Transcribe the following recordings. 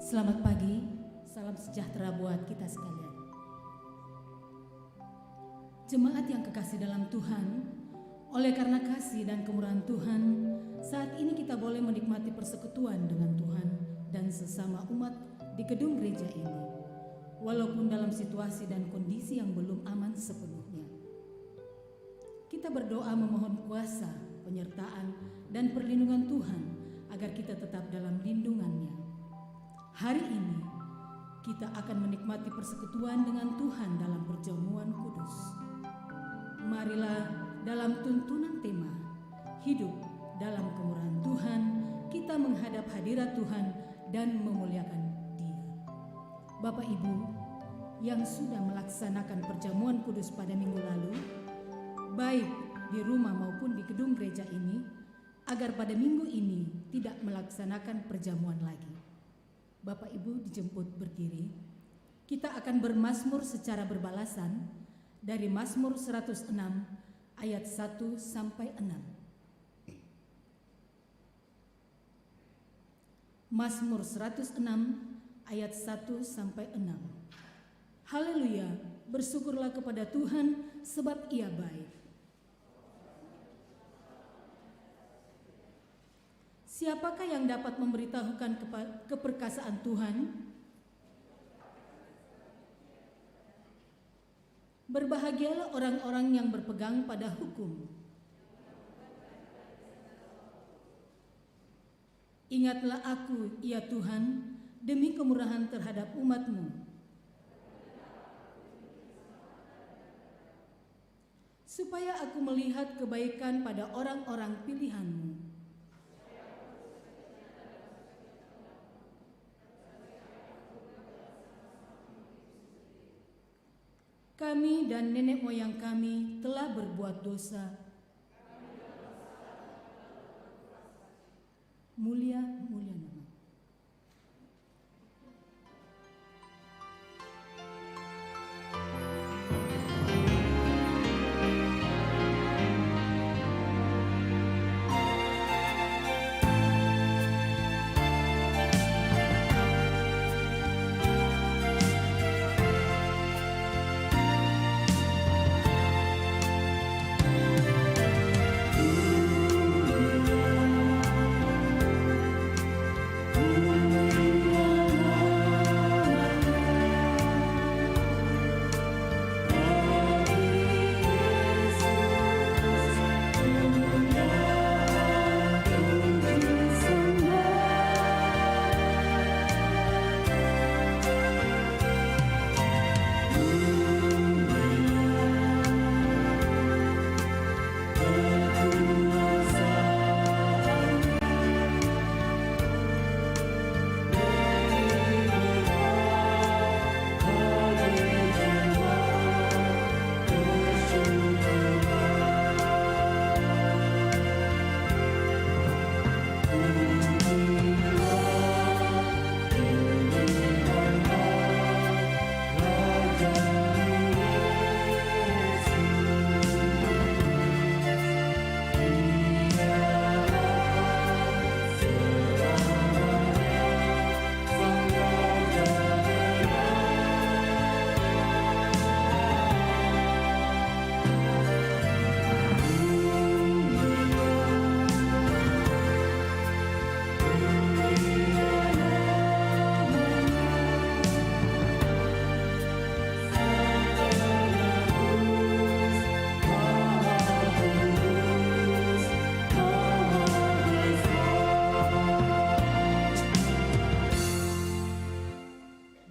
Selamat pagi, salam sejahtera buat kita sekalian. Jemaat yang kekasih dalam Tuhan, oleh karena kasih dan kemurahan Tuhan, saat ini kita boleh menikmati persekutuan dengan Tuhan dan sesama umat di gedung gereja ini, walaupun dalam situasi dan kondisi yang belum aman sepenuhnya. Kita berdoa memohon kuasa, penyertaan, dan perlindungan Tuhan agar kita tetap dalam lindungan-Nya. Hari ini kita akan menikmati persekutuan dengan Tuhan dalam perjamuan kudus. Marilah dalam tuntunan tema hidup dalam kemurahan Tuhan, kita menghadap hadirat Tuhan dan memuliakan Dia. Bapak Ibu yang sudah melaksanakan perjamuan kudus pada minggu lalu, baik di rumah maupun di gedung gereja ini, agar pada minggu ini tidak melaksanakan perjamuan lagi. Bapak Ibu dijemput berdiri. Kita akan bermazmur secara berbalasan dari Mazmur 106 ayat 1 sampai 6. Mazmur 106 ayat 1 sampai 6. Haleluya, bersyukurlah kepada Tuhan sebab Ia baik. Siapakah yang dapat memberitahukan keperkasaan Tuhan? Berbahagialah orang-orang yang berpegang pada hukum. Ingatlah aku, ya Tuhan, demi kemurahan terhadap umat-Mu. Supaya aku melihat kebaikan pada orang-orang pilihan-Mu. Kami dan nenek moyang kami telah berbuat dosa. Mulia nama.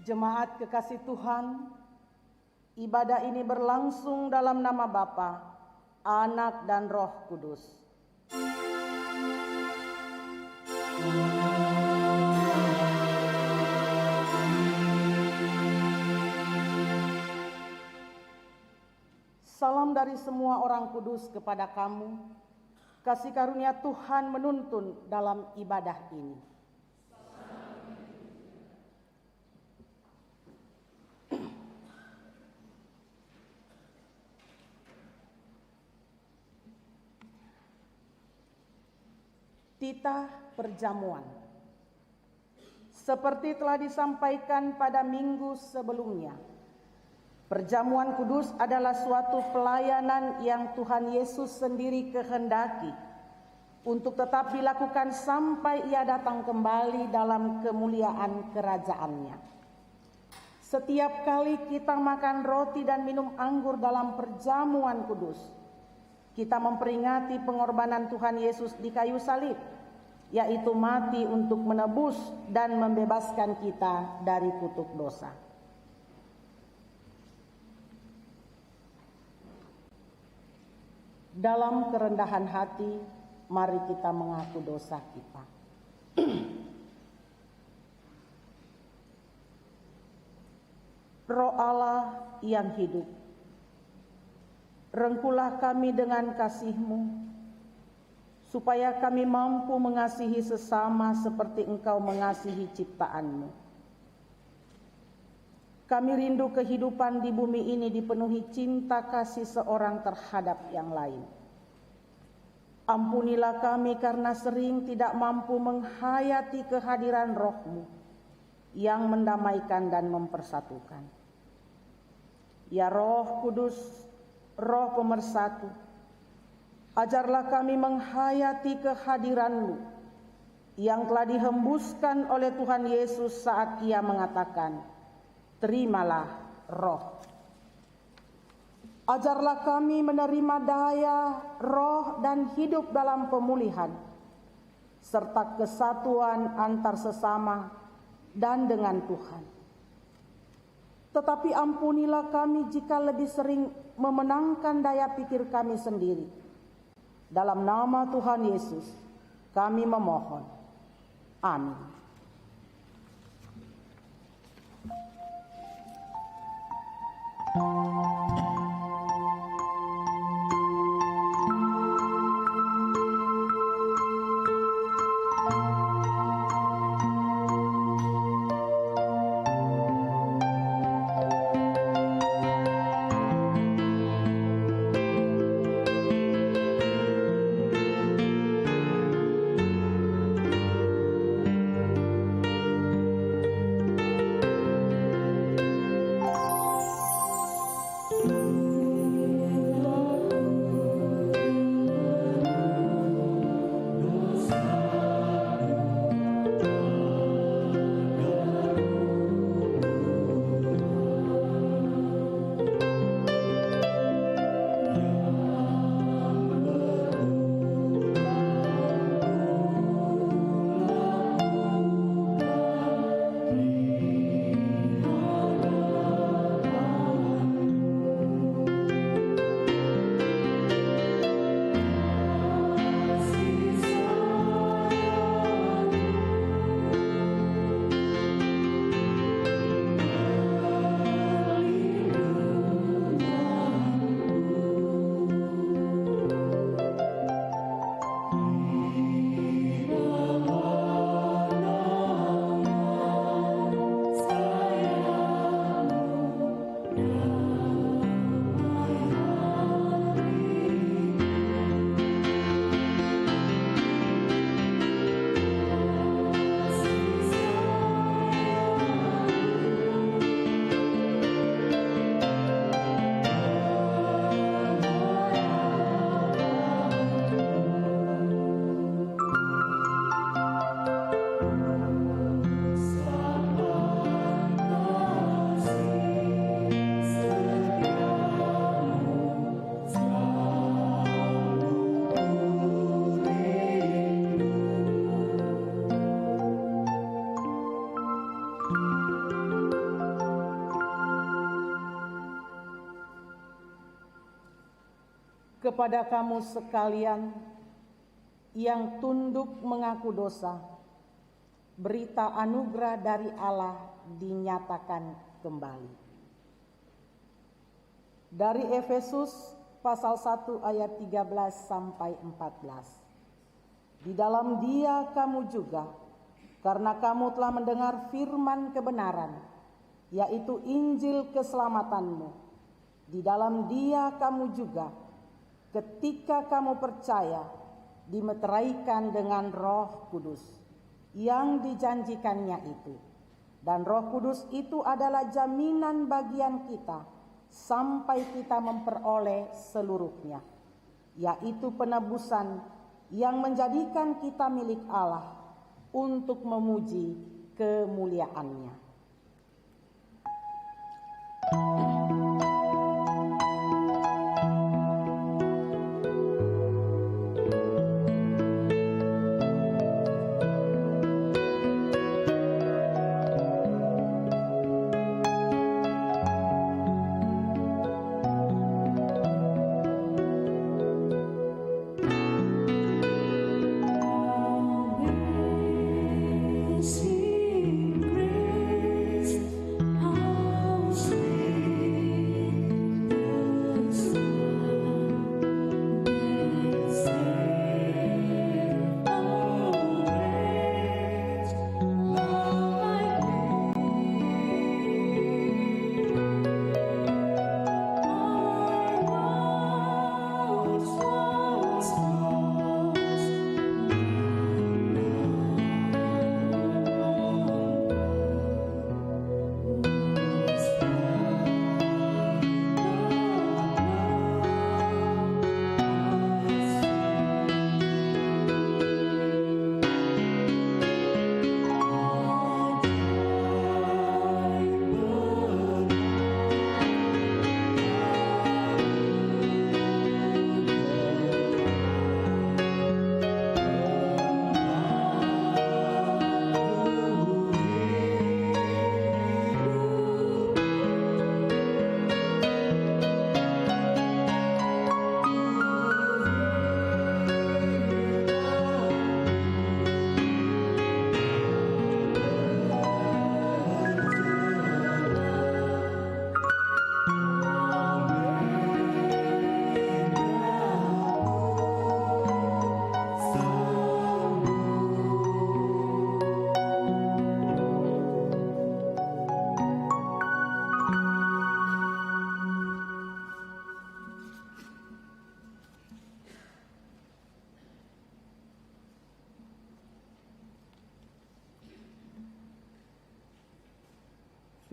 Jemaat kekasih Tuhan, ibadah ini berlangsung dalam nama Bapa, Anak dan Roh Kudus. Salam dari semua orang kudus kepada kamu. Kasih karunia Tuhan menuntun dalam ibadah ini. Titah perjamuan. seperti telah disampaikan pada minggu sebelumnya, perjamuan kudus adalah suatu pelayanan yang Tuhan Yesus sendiri kehendaki untuk tetap dilakukan sampai Ia datang kembali dalam kemuliaan kerajaan-Nya. Setiap kali kita makan roti dan minum anggur dalam perjamuan kudus, kita memperingati pengorbanan Tuhan Yesus di kayu salib, yaitu mati untuk menebus dan membebaskan kita dari kutuk dosa. Dalam kerendahan hati, mari kita mengaku dosa kita. Roh Allah yang hidup, rengkulah kami dengan kasih-Mu, supaya kami mampu mengasihi sesama seperti Engkau mengasihi ciptaan-Mu. Kami rindu kehidupan di bumi ini dipenuhi cinta kasih seorang terhadap yang lain. Ampunilah kami karena sering tidak mampu menghayati kehadiran Roh-Mu yang mendamaikan dan mempersatukan. Ya Roh Kudus, Roh Pemersatu, ajarlah kami menghayati kehadiran-Mu yang telah dihembuskan oleh Tuhan Yesus saat Ia mengatakan, "Terimalah Roh." Ajarlah kami menerima daya, roh, dan hidup dalam pemulihan, serta kesatuan antar sesama dan dengan Tuhan. Tetapi ampunilah kami jika lebih sering memenangkan daya pikir kami sendiri. Dalam nama Tuhan Yesus, kami memohon. Amin. Kepada kamu sekalian yang tunduk mengaku dosa, berita anugerah dari Allah dinyatakan kembali. Dari Efesus pasal 1 ayat 13 sampai 14. Di dalam Dia kamu juga, karena kamu telah mendengar firman kebenaran, yaitu Injil keselamatanmu. Di dalam Dia kamu juga, ketika kamu percaya, dimeteraikan dengan Roh Kudus. yang dijanjikannya itu. Dan Roh Kudus itu adalah jaminan bagian kita sampai kita memperoleh seluruhnya, yaitu penebusan yang menjadikan kita milik Allah untuk memuji kemuliaan-Nya.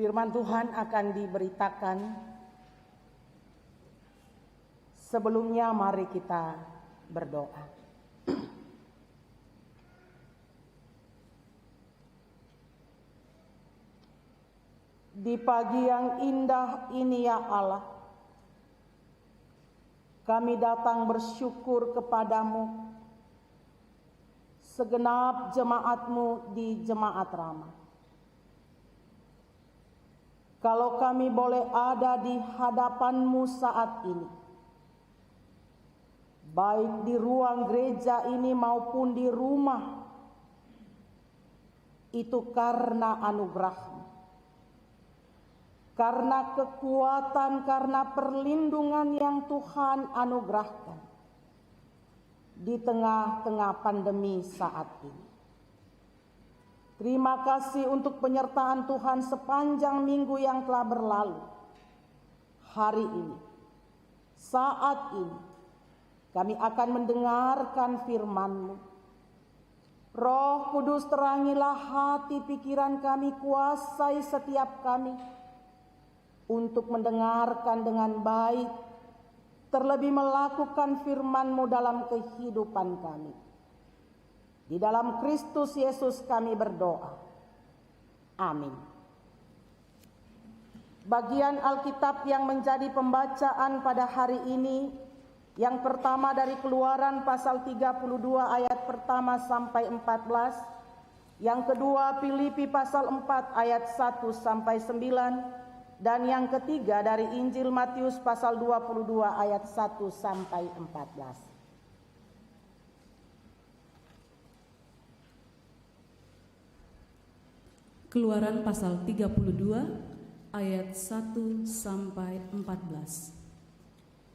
Firman Tuhan akan diberitakan. Sebelumnya mari kita berdoa. Di pagi yang indah ini ya Allah, kami datang bersyukur kepadamu, segenap jemaat-Mu di Jemaat Rama. Kalau kami boleh ada di hadapan-Mu saat ini, baik di ruang gereja ini maupun di rumah, itu karena anugerah-Mu, karena kekuatan, karena perlindungan yang Tuhan anugerahkan di tengah-tengah pandemi saat ini. Terima kasih untuk penyertaan Tuhan sepanjang minggu yang telah berlalu. Hari ini, saat ini, kami akan mendengarkan firman-Mu. Roh Kudus, terangilah hati pikiran kami, kuasai setiap kami untuk mendengarkan dengan baik, terlebih melakukan firman-Mu dalam kehidupan kami. Di dalam Kristus Yesus kami berdoa. Amin. Bagian Alkitab yang menjadi pembacaan pada hari ini, yang pertama dari Keluaran pasal 32 ayat pertama sampai 14, yang kedua Filipi pasal 4 ayat 1 sampai 9, dan yang ketiga dari Injil Matius pasal 22 ayat 1 sampai 14. Keluaran pasal 32 ayat 1 sampai 14.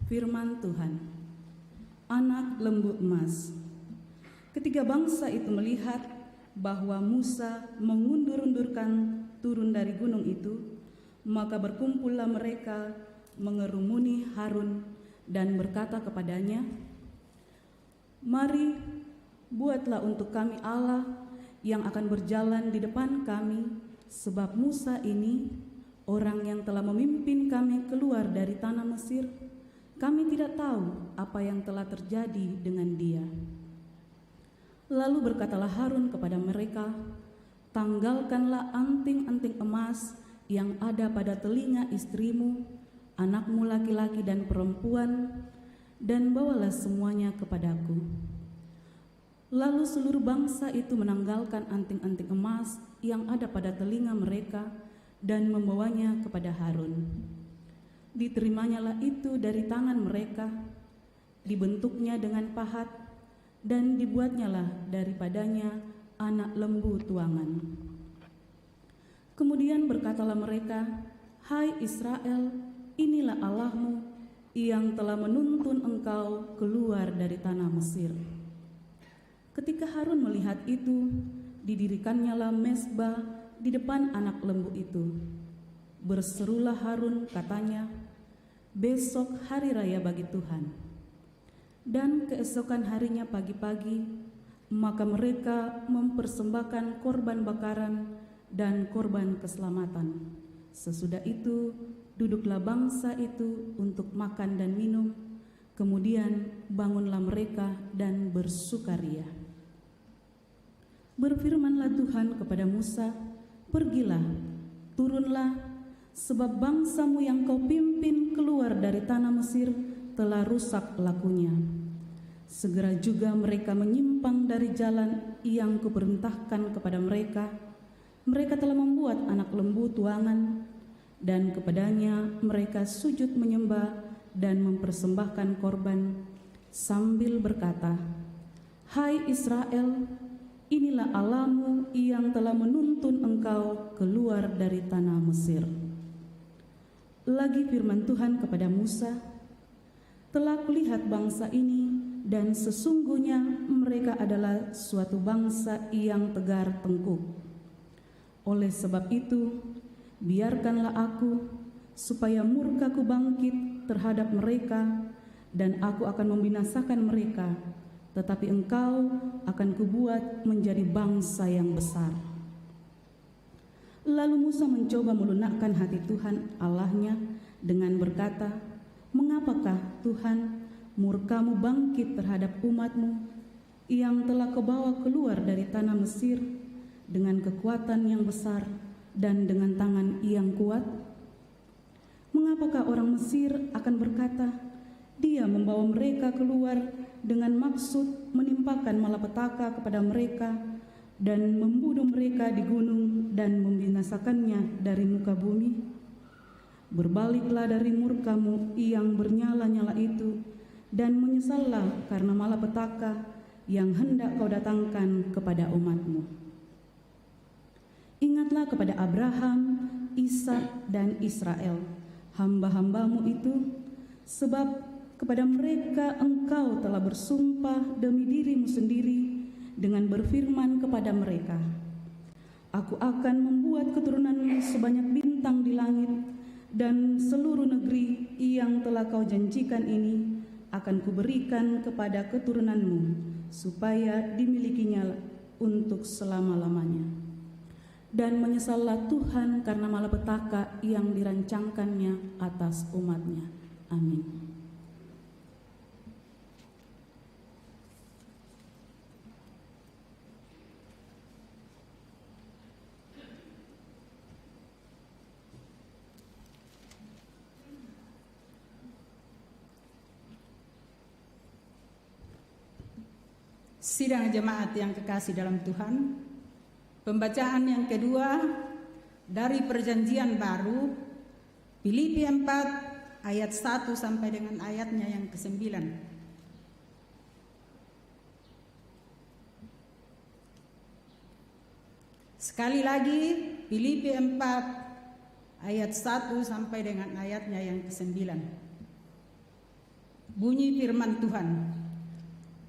Firman Tuhan. Anak lembu emas. Ketika bangsa itu melihat bahwa Musa mengundur-undurkan turun dari gunung itu, maka berkumpullah mereka mengerumuni Harun dan berkata kepadanya, "Mari, buatlah untuk kami Allah yang akan berjalan di depan kami, sebab Musa ini, orang yang telah memimpin kami keluar dari tanah Mesir, kami tidak tahu apa yang telah terjadi dengan dia." Lalu berkatalah Harun kepada mereka, "Tanggalkanlah anting-anting emas yang ada pada telinga istrimu, anakmu laki-laki dan perempuan, dan bawalah semuanya kepadaku." Lalu seluruh bangsa itu menanggalkan anting-anting emas yang ada pada telinga mereka dan membawanya kepada Harun. Diterimanya itu dari tangan mereka, dibentuknya dengan pahat, dan dibuatnyalah daripadanya anak lembu tuangan. Kemudian berkatalah mereka, "Hai Israel, inilah Allahmu yang telah menuntun engkau keluar dari tanah Mesir." Ketika Harun melihat itu, didirikannya mezbah di depan anak lembu itu. Berserulah Harun, katanya, "Besok hari raya bagi Tuhan." Dan keesokan harinya pagi-pagi, maka mereka mempersembahkan korban bakaran dan korban keselamatan. Sesudah itu, duduklah bangsa itu untuk makan dan minum. Kemudian bangunlah mereka dan bersukaria. Berfirmanlah Tuhan kepada Musa, "Pergilah, turunlah, sebab bangsamu yang kau pimpin keluar dari tanah Mesir telah rusak lakunya. Segera juga mereka menyimpang dari jalan yang kuperintahkan kepada mereka. Mereka telah membuat anak lembu tuangan, dan kepadanya mereka sujud menyembah dan mempersembahkan korban, sambil berkata, 'Hai Israel, inilah Allahmu yang telah menuntun engkau keluar dari tanah Mesir.' Lagi firman Tuhan kepada Musa, 'Telah kulihat bangsa ini, dan sesungguhnya mereka adalah suatu bangsa yang tegar tengkuk. Oleh sebab itu, biarkanlah aku, supaya murkaku bangkit terhadap mereka, dan aku akan membinasakan mereka, tetapi engkau akan kubuat menjadi bangsa yang besar.' Lalu Musa mencoba melunakkan hati Tuhan Allahnya dengan berkata, 'Mengapakah Tuhan murkamu bangkit terhadap umatmu yang telah kau bawa keluar dari tanah Mesir dengan kekuatan yang besar dan dengan tangan yang kuat? Mengapakah orang Mesir akan berkata, Dia membawa mereka keluar dengan maksud menimpakan malapetaka kepada mereka dan membunuh mereka di gunung dan membinasakannya dari muka bumi? Berbaliklah dari murkamu yang bernyala-nyala itu, dan menyesallah karena malapetaka yang hendak kau datangkan kepada umatmu. Ingatlah kepada Abraham, Ishak, dan Israel, hamba-hambamu itu, sebab kepada mereka engkau telah bersumpah demi dirimu sendiri dengan berfirman kepada mereka, Aku akan membuat keturunanmu sebanyak bintang di langit, dan seluruh negeri yang telah kau janjikan ini akan kuberikan kepada keturunanmu, supaya dimilikinya untuk selama-lamanya. Dan menyesallah Tuhan karena malapetaka yang dirancangkannya atas umatnya. Amin. Sidang jemaat yang kekasih dalam Tuhan, pembacaan yang kedua dari Perjanjian Baru, Filipi 4 ayat 1 sampai dengan ayatnya yang ke-9. Sekali lagi, Filipi 4 ayat 1 sampai dengan ayatnya yang ke-9. Bunyi firman Tuhan,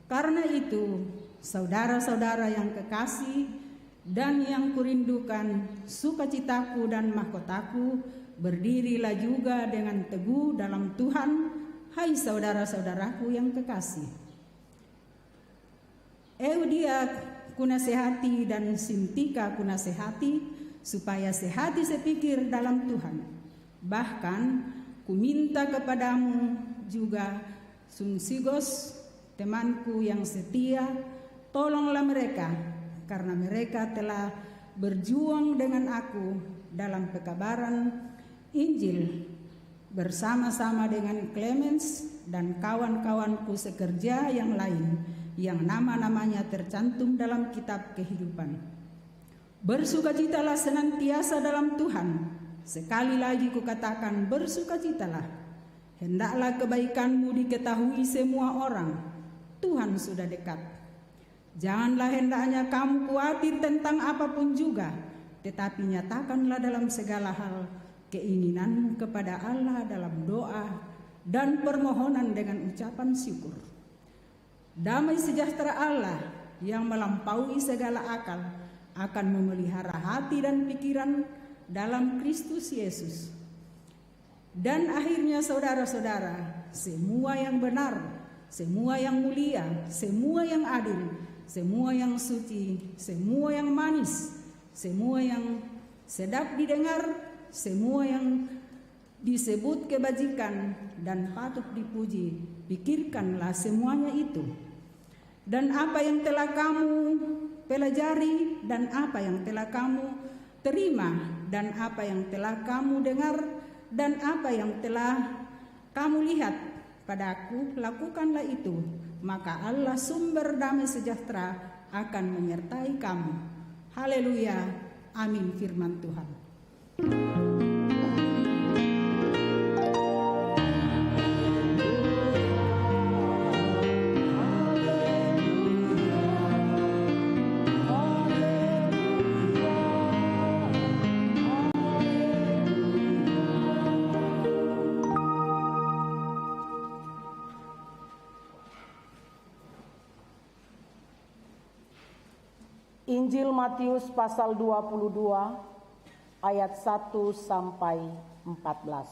"Karena itu, saudara-saudara yang kekasih dan yang kurindukan, sukacitaku dan mahkotaku, berdirilah juga dengan teguh dalam Tuhan, hai saudara-saudaraku yang kekasih. Eudia kunasehati dan Sintika kunasehati, supaya sehati sepikir dalam Tuhan. Bahkan kuminta kepadamu juga Sunsigos, temanku yang setia, tolonglah mereka, karena mereka telah berjuang dengan aku dalam pekabaran Injil bersama-sama dengan Clemens dan kawan-kawanku sekerja yang lain yang nama-namanya tercantum dalam kitab kehidupan. Bersukacitalah senantiasa dalam Tuhan. Sekali lagi kukatakan, bersukacitalah. Hendaklah kebaikanmu diketahui semua orang. Tuhan sudah dekat. Janganlah hendaknya kamu khawatir tentang apapun juga, tetapi nyatakanlah dalam segala hal keinginanmu kepada Allah dalam doa dan permohonan dengan ucapan syukur. Damai sejahtera Allah yang melampaui segala akal akan memelihara hati dan pikiran dalam Kristus Yesus. Dan akhirnya saudara-saudara, semua yang benar, semua yang mulia, semua yang adil, semua yang suci, semua yang manis, semua yang sedap didengar, semua yang disebut kebajikan dan patut dipuji, pikirkanlah semuanya itu. Dan apa yang telah kamu pelajari, dan apa yang telah kamu terima, dan apa yang telah kamu dengar, dan apa yang telah kamu lihat padaku, lakukanlah itu, maka Allah sumber damai sejahtera akan menyertai kamu. Haleluya, amin firman Tuhan. Injil Matius pasal 22 ayat 1 sampai 14.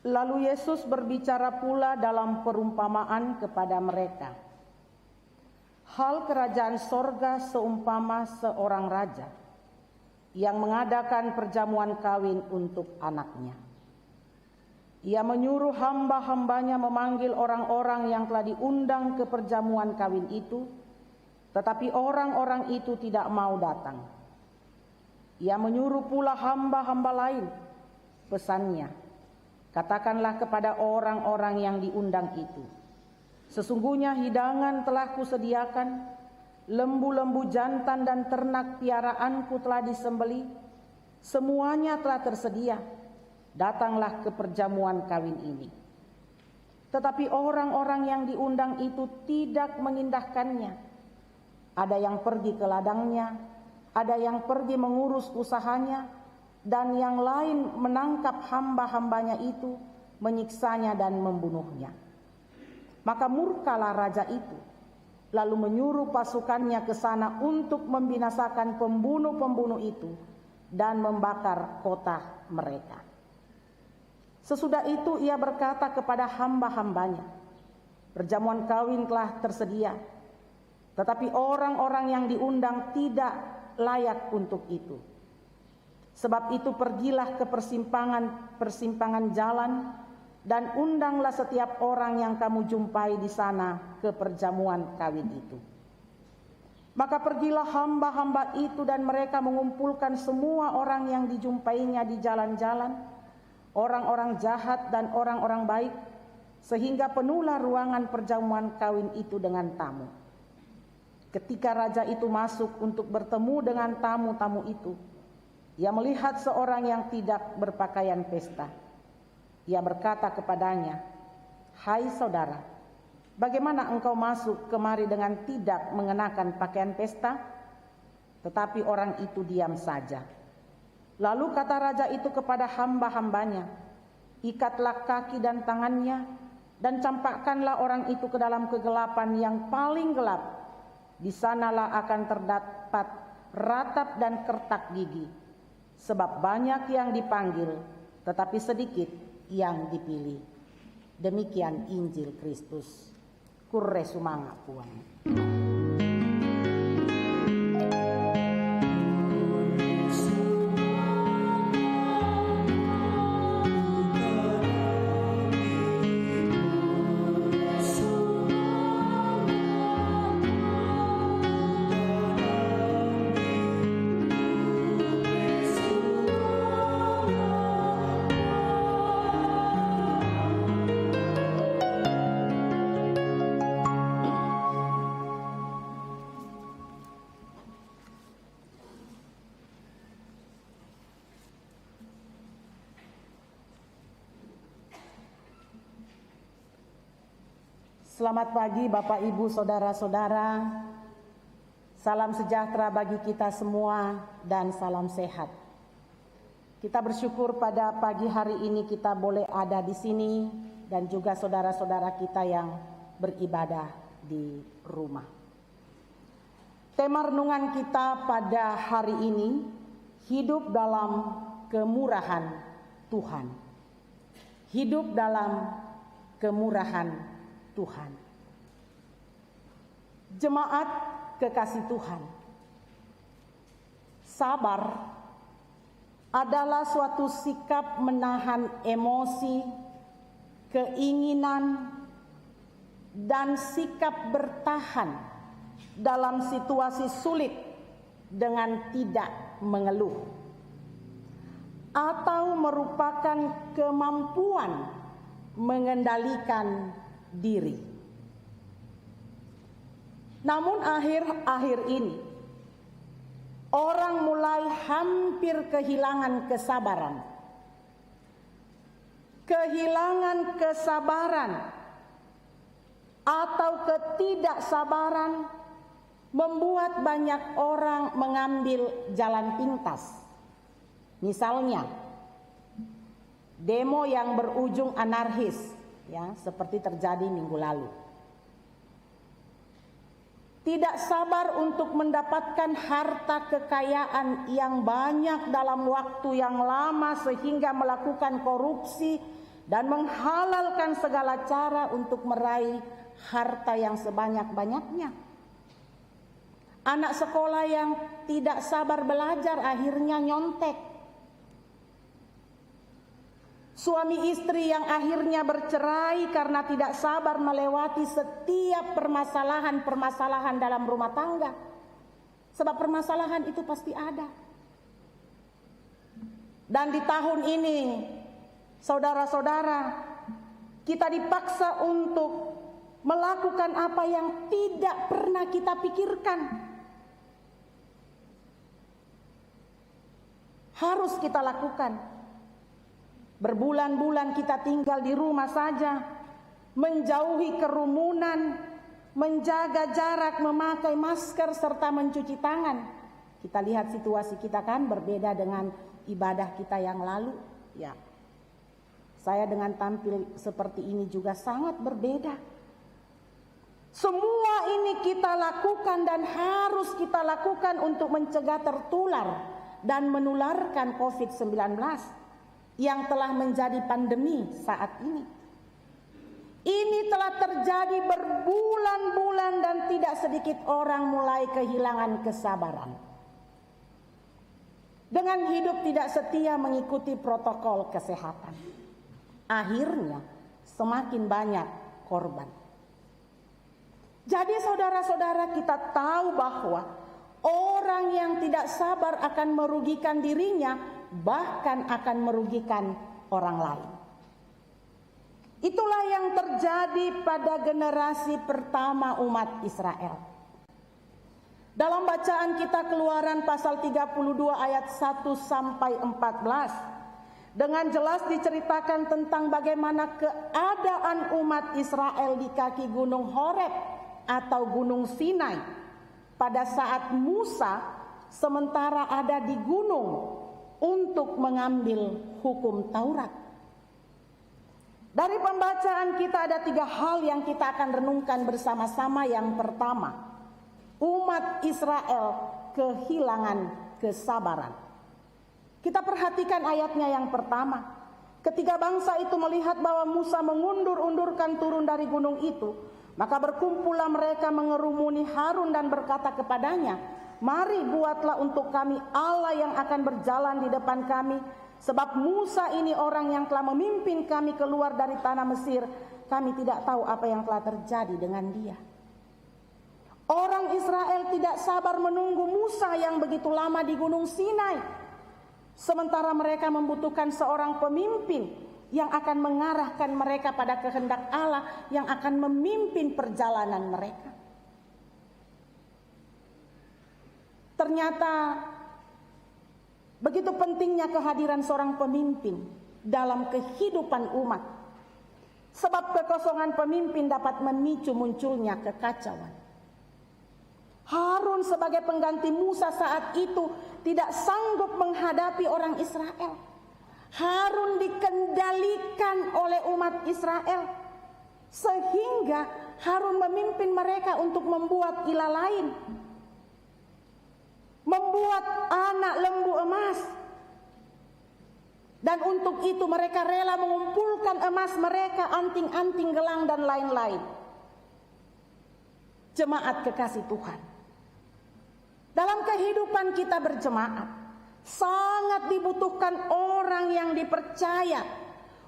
Lalu Yesus berbicara pula dalam perumpamaan kepada mereka. Hal kerajaan sorga seumpama seorang raja yang mengadakan perjamuan kawin untuk anaknya. Ia menyuruh hamba-hambanya memanggil orang-orang yang telah diundang ke perjamuan kawin itu, tetapi orang-orang itu tidak mau datang. Ia menyuruh pula hamba-hamba lain, pesannya, katakanlah kepada orang-orang yang diundang itu, sesungguhnya hidangan telah kusediakan, lembu-lembu jantan dan ternak piaraanku telah disembelih, semuanya telah tersedia. Datanglah ke perjamuan kawin ini. Tetapi orang-orang yang diundang itu tidak mengindahkannya. Ada yang pergi ke ladangnya, ada yang pergi mengurus usahanya, dan yang lain menangkap hamba-hambanya itu, menyiksanya dan membunuhnya. Maka murkalah raja itu, lalu menyuruh pasukannya ke sana untuk membinasakan pembunuh-pembunuh itu dan membakar kota mereka. Sesudah itu ia berkata kepada hamba-hambanya, perjamuan kawin telah tersedia, tetapi orang-orang yang diundang tidak layak untuk itu. Sebab itu pergilah ke persimpangan jalan dan undanglah setiap orang yang kamu jumpai di sana ke perjamuan kawin itu. Maka pergilah hamba-hamba itu dan mereka mengumpulkan semua orang yang dijumpainya di jalan-jalan, orang-orang jahat dan orang-orang baik, sehingga penuhlah ruangan perjamuan kawin itu dengan tamu. Ketika raja itu masuk untuk bertemu dengan tamu-tamu itu, ia melihat seorang yang tidak berpakaian pesta. Ia berkata kepadanya, "Hai saudara, bagaimana engkau masuk kemari dengan tidak mengenakan pakaian pesta?" Tetapi orang itu diam saja. Lalu kata raja itu kepada hamba-hambanya, "Ikatlah kaki dan tangannya, dan campakkanlah orang itu ke dalam kegelapan yang paling gelap. Di sanalah akan terdapat ratap dan kertak gigi. sebab banyak yang dipanggil, tetapi sedikit yang dipilih. Demikian Injil Kristus. Kurre sumanga puang. Selamat pagi Bapak Ibu Saudara-saudara. Salam sejahtera bagi kita semua dan salam sehat. Kita bersyukur pada pagi hari ini kita boleh ada di sini dan juga saudara-saudara kita yang beribadah di rumah. Tema renungan kita pada hari ini, hidup dalam kemurahan Tuhan. Hidup dalam kemurahan Tuhan. Jemaat kekasih Tuhan, sabar adalah suatu sikap menahan emosi, keinginan, dan sikap bertahan dalam situasi sulit dengan tidak mengeluh, atau merupakan kemampuan mengendalikan diri. Namun akhir-akhir ini orang mulai hampir kehilangan kesabaran. Kehilangan kesabaran atau ketidaksabaran membuat banyak orang mengambil jalan pintas. Misalnya demo yang berujung anarkis, ya, seperti terjadi minggu lalu. Tidak sabar untuk mendapatkan harta kekayaan yang banyak dalam waktu yang lama sehingga melakukan korupsi dan menghalalkan segala cara untuk meraih harta yang sebanyak-banyaknya. Anak sekolah yang tidak sabar belajar akhirnya nyontek. Suami istri yang akhirnya bercerai karena tidak sabar melewati setiap permasalahan-permasalahan dalam rumah tangga. Sebab permasalahan itu pasti ada. Dan di tahun ini, saudara-saudara, kita dipaksa untuk melakukan apa yang tidak pernah kita pikirkan. Harus kita lakukan. Berbulan-bulan kita tinggal di rumah saja, menjauhi kerumunan, menjaga jarak, memakai masker, serta mencuci tangan. Kita lihat situasi kita kan berbeda dengan ibadah kita yang lalu. Ya, saya dengan tampil seperti ini juga sangat berbeda. Semua ini kita lakukan dan harus kita lakukan untuk mencegah tertular dan menularkan COVID-19. Yang telah menjadi pandemi saat ini. Ini telah terjadi berbulan-bulan dan tidak sedikit orang mulai kehilangan kesabaran. Dengan hidup tidak setia mengikuti protokol kesehatan. Akhirnya semakin banyak korban. Jadi saudara-saudara, kita tahu bahwa orang yang tidak sabar akan merugikan dirinya, bahkan akan merugikan orang lain. Itulah yang terjadi pada generasi pertama umat Israel. Dalam bacaan kita Keluaran pasal 32 ayat 1 sampai 14, dengan jelas diceritakan tentang bagaimana keadaan umat Israel di kaki gunung Horeb atau gunung Sinai pada saat Musa sementara ada di gunung untuk mengambil hukum Taurat. Dari pembacaan kita ada 3 hal yang kita akan renungkan bersama-sama. Yang pertama, umat Israel kehilangan kesabaran. Kita perhatikan ayatnya yang pertama. Ketika bangsa itu melihat bahwa Musa mengundur-undurkan turun dari gunung itu, maka berkumpullah mereka mengerumuni Harun dan berkata kepadanya, "Mari buatlah untuk kami Allah yang akan berjalan di depan kami, sebab Musa ini orang yang telah memimpin kami keluar dari tanah Mesir. Kami tidak tahu apa yang telah terjadi dengan dia." Orang Israel tidak sabar menunggu Musa yang begitu lama di Gunung Sinai. Sementara mereka membutuhkan seorang pemimpin yang akan mengarahkan mereka pada kehendak Allah yang akan memimpin perjalanan mereka. Ternyata begitu pentingnya kehadiran seorang pemimpin dalam kehidupan umat. Sebab kekosongan pemimpin dapat memicu munculnya kekacauan. Harun sebagai pengganti Musa saat itu tidak sanggup menghadapi orang Israel. Harun dikendalikan oleh umat Israel, sehingga Harun memimpin mereka untuk membuat ilah lain, membuat anak lembu emas. Dan untuk itu mereka rela mengumpulkan emas mereka, anting-anting, gelang dan lain-lain. Jemaat kekasih Tuhan, dalam kehidupan kita berjemaat, sangat dibutuhkan orang yang dipercaya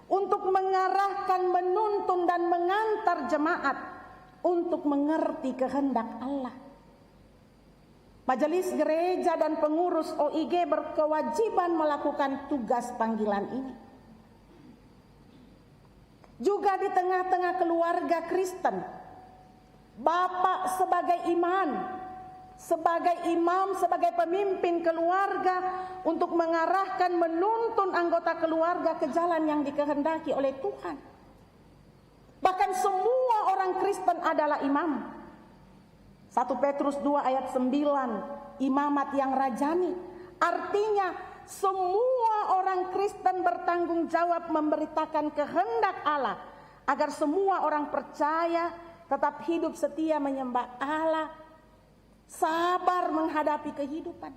untuk mengarahkan, menuntun dan mengantar jemaat untuk mengerti kehendak Allah. Majelis gereja dan pengurus OIG berkewajiban melakukan tugas panggilan ini. Juga di tengah-tengah keluarga Kristen, bapak sebagai imam, sebagai pemimpin keluarga untuk mengarahkan, menuntun anggota keluarga ke jalan yang dikehendaki oleh Tuhan. Bahkan semua orang Kristen adalah imam. 1 Petrus 2 ayat 9, imamat yang rajani. Artinya semua orang Kristen bertanggung jawab memberitakan kehendak Allah agar semua orang percaya tetap hidup setia menyembah Allah, sabar menghadapi kehidupan.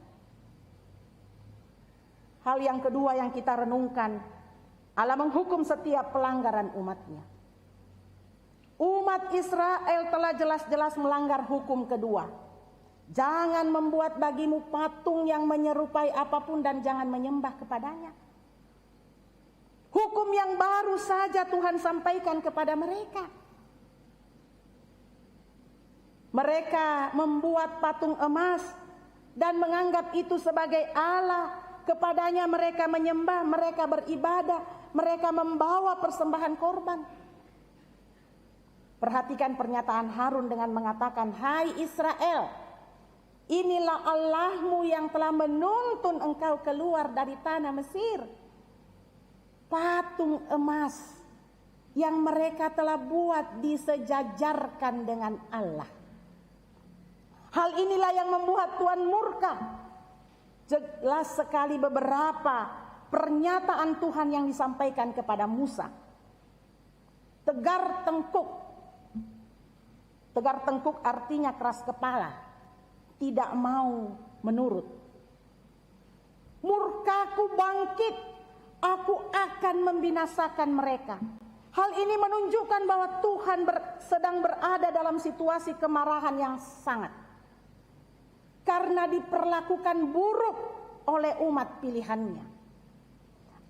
Hal yang kedua yang kita renungkan, Allah menghukum setiap pelanggaran umatnya. Umat Israel telah jelas-jelas melanggar hukum kedua. Jangan membuat bagimu patung yang menyerupai apapun dan jangan menyembah kepadanya. Hukum yang baru saja Tuhan sampaikan kepada mereka. Mereka membuat patung emas dan menganggap itu sebagai Allah. Kepadanya mereka menyembah, mereka beribadah, mereka membawa persembahan korban. Perhatikan pernyataan Harun dengan mengatakan, "Hai Israel, inilah Allahmu yang telah menuntun engkau keluar dari tanah Mesir." Patung emas yang mereka telah buat disejajarkan dengan Allah. Hal inilah yang membuat Tuhan murka. Jelas sekali beberapa pernyataan Tuhan yang disampaikan kepada Musa. Tegar tengkuk. Tegar tengkuk artinya keras kepala, tidak mau menurut. Murkaku bangkit, aku akan membinasakan mereka. Hal ini menunjukkan bahwa Tuhan sedang berada dalam situasi kemarahan yang sangat. Karena diperlakukan buruk oleh umat pilihannya.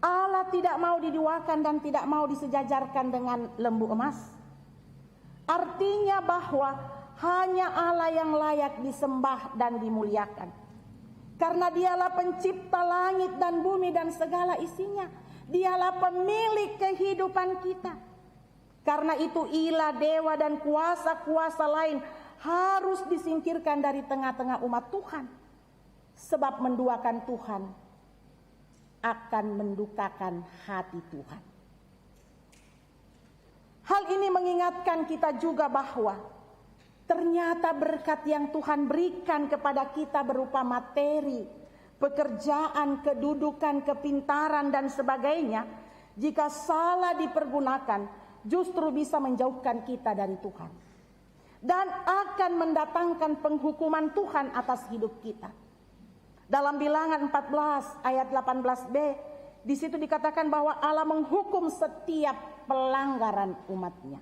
Allah tidak mau diduakan dan tidak mau disejajarkan dengan lembu emas. Artinya bahwa hanya Allah yang layak disembah dan dimuliakan. Karena dialah pencipta langit dan bumi dan segala isinya. Dialah pemilik kehidupan kita. Karena itu ilah, dewa dan kuasa-kuasa lain harus disingkirkan dari tengah-tengah umat Tuhan. Sebab menduakan Tuhan akan mendukakan hati Tuhan. Hal ini mengingatkan kita juga bahwa ternyata berkat yang Tuhan berikan kepada kita berupa materi, pekerjaan, kedudukan, kepintaran dan sebagainya, jika salah dipergunakan justru bisa menjauhkan kita dari Tuhan dan akan mendatangkan penghukuman Tuhan atas hidup kita. Dalam Bilangan 14 ayat 18b, di situ dikatakan bahwa Allah menghukum setiap pelanggaran umatnya.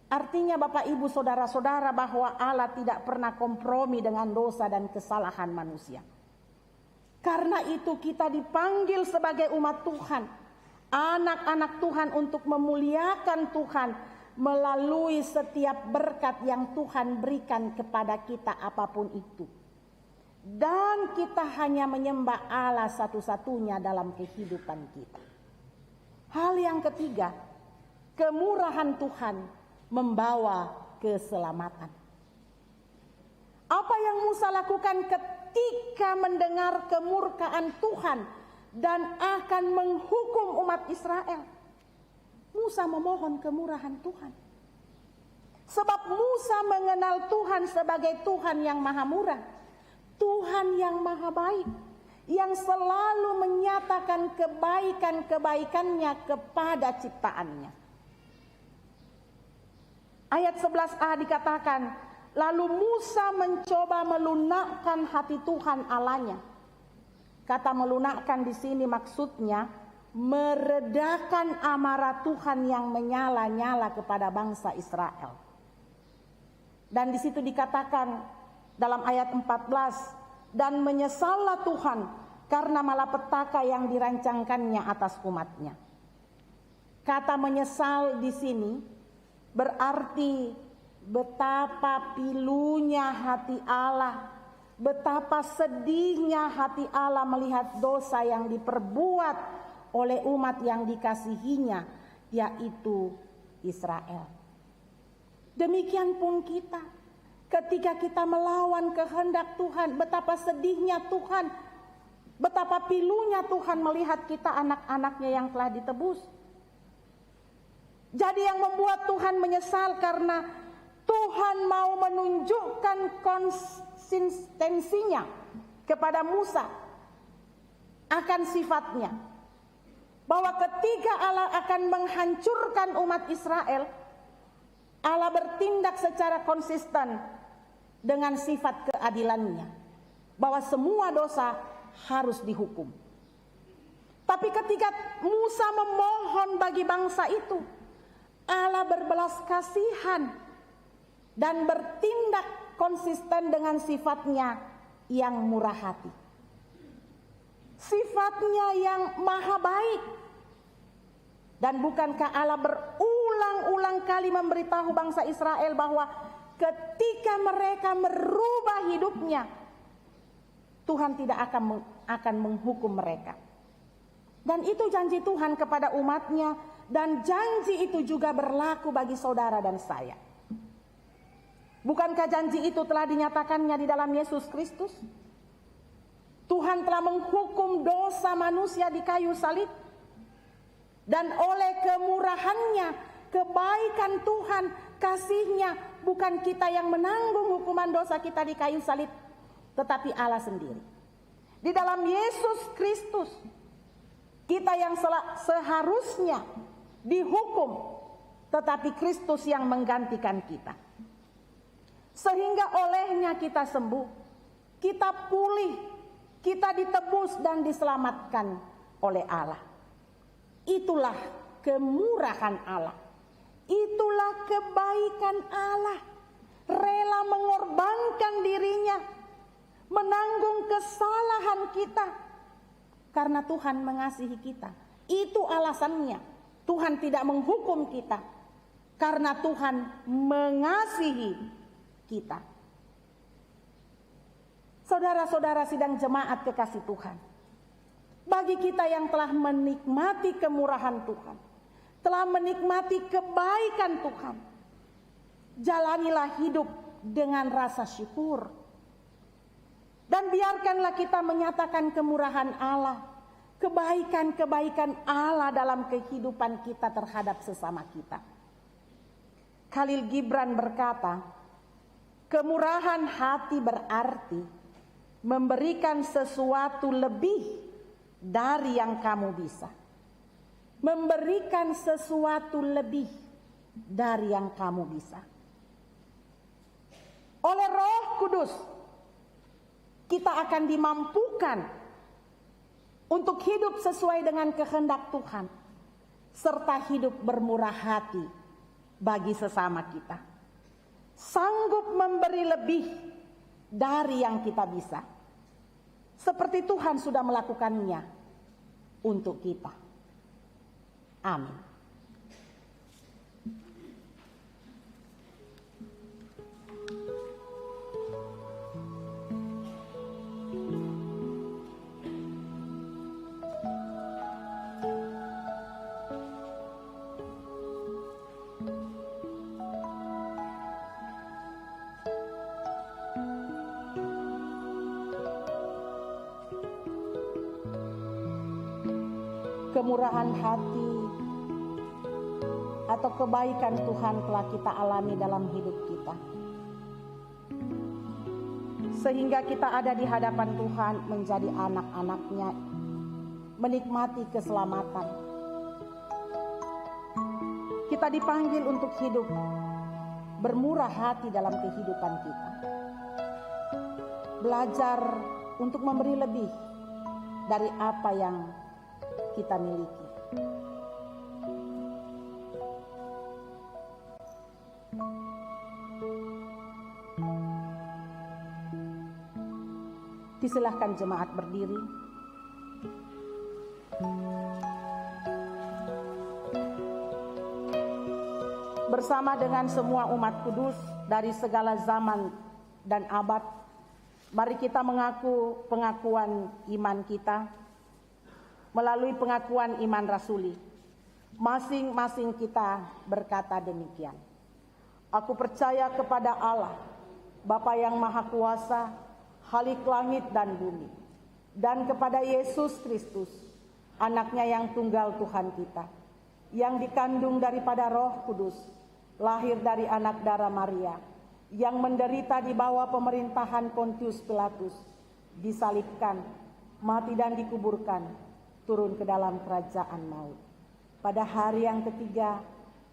Artinya Bapak Ibu Saudara-saudara bahwa Allah tidak pernah kompromi dengan dosa dan kesalahan manusia. Karena itu kita dipanggil sebagai umat Tuhan, anak-anak Tuhan, untuk memuliakan Tuhan melalui setiap berkat yang Tuhan berikan kepada kita apapun itu. Dan kita hanya menyembah Allah satu-satunya dalam kehidupan kita. Hal yang ketiga, kemurahan Tuhan membawa keselamatan. Apa yang Musa lakukan ketika mendengar kemurkaan Tuhan dan akan menghukum umat Israel? Musa memohon kemurahan Tuhan. Sebab Musa mengenal Tuhan sebagai Tuhan yang maha murah, Tuhan yang maha baik, yang selalu menyatakan kebaikan-kebaikannya kepada ciptaannya. Ayat 11a dikatakan, lalu Musa mencoba melunakkan hati Tuhan Allahnya. Kata melunakkan di sini maksudnya meredakan amarah Tuhan yang menyala-nyala kepada bangsa Israel. Dan di situ dikatakan dalam ayat 14, dan menyesallah Tuhan karena malapetaka yang dirancangkannya atas umatnya. Kata menyesal di sini berarti betapa pilunya hati Allah, betapa sedihnya hati Allah melihat dosa yang diperbuat oleh umat yang dikasihinya, yaitu Israel. Demikian pun kita, ketika kita melawan kehendak Tuhan, betapa sedihnya Tuhan, betapa pilunya Tuhan melihat kita anak-anaknya yang telah ditebus. Jadi yang membuat Tuhan menyesal karena Tuhan mau menunjukkan konsistensinya kepada Musa akan sifatnya. Bahwa ketika Allah akan menghancurkan umat Israel, Allah bertindak secara konsisten dengan sifat keadilannya. Bahwa semua dosa harus dihukum. Tapi ketika Musa memohon bagi bangsa itu, Allah berbelas kasihan dan bertindak konsisten dengan sifatnya yang murah hati. Sifatnya yang maha baik. Dan bukankah Allah berulang-ulang kali memberitahu bangsa Israel bahwa ketika mereka merubah hidupnya, Tuhan tidak akan menghukum mereka. Dan itu janji Tuhan kepada umatnya, dan janji itu juga berlaku bagi saudara dan saya. Bukankah janji itu telah dinyatakannya di dalam Yesus Kristus? Tuhan telah menghukum dosa manusia di kayu salib. Dan oleh kemurahannya, kebaikan Tuhan, kasihnya, bukan kita yang menanggung hukuman dosa kita di kayu salib, tetapi Allah sendiri. Di dalam Yesus Kristus, kita yang seharusnya dihukum, tetapi Kristus yang menggantikan kita. Sehingga olehnya kita sembuh, kita pulih, kita ditebus dan diselamatkan oleh Allah. Itulah kemurahan Allah. Itulah kebaikan Allah. Rela mengorbankan dirinya, menanggung kesalahan kita, karena Tuhan mengasihi kita. Itu alasannya Tuhan tidak menghukum kita, karena Tuhan mengasihi kita. Saudara-saudara sidang jemaat kekasih Tuhan, bagi kita yang telah menikmati kemurahan Tuhan, telah menikmati kebaikan Tuhan, jalanilah hidup dengan rasa syukur. Dan biarkanlah kita menyatakan kemurahan Allah, kebaikan-kebaikan Allah dalam kehidupan kita terhadap sesama kita. Khalil Gibran berkata, kemurahan hati berarti memberikan sesuatu lebih dari yang kamu bisa. Memberikan sesuatu lebih dari yang kamu bisa. Oleh Roh Kudus, kita akan dimampukan untuk hidup sesuai dengan kehendak Tuhan, serta hidup bermurah hati bagi sesama kita. Sanggup memberi lebih dari yang kita bisa, seperti Tuhan sudah melakukannya untuk kita. Amin. Kemurahan hati atau kebaikan Tuhan telah kita alami dalam hidup kita, sehingga kita ada di hadapan Tuhan menjadi anak-anak-Nya, menikmati keselamatan. Kita dipanggil untuk hidup bermurah hati dalam kehidupan kita, belajar untuk memberi lebih dari apa yang kita miliki. Disilahkan jemaat berdiri. Bersama dengan semua umat kudus dari segala zaman dan abad, mari kita mengaku pengakuan iman kita melalui pengakuan iman rasuli. Masing-masing kita berkata demikian. Aku percaya kepada Allah, Bapa yang Maha Kuasa, Khalik langit dan bumi, dan kepada Yesus Kristus, Anaknya yang tunggal Tuhan kita, yang dikandung daripada Roh Kudus, lahir dari anak darah Maria, yang menderita di bawah pemerintahan Pontius Pilatus, disalibkan, mati dan dikuburkan, turun ke dalam kerajaan maut. Pada hari yang ketiga,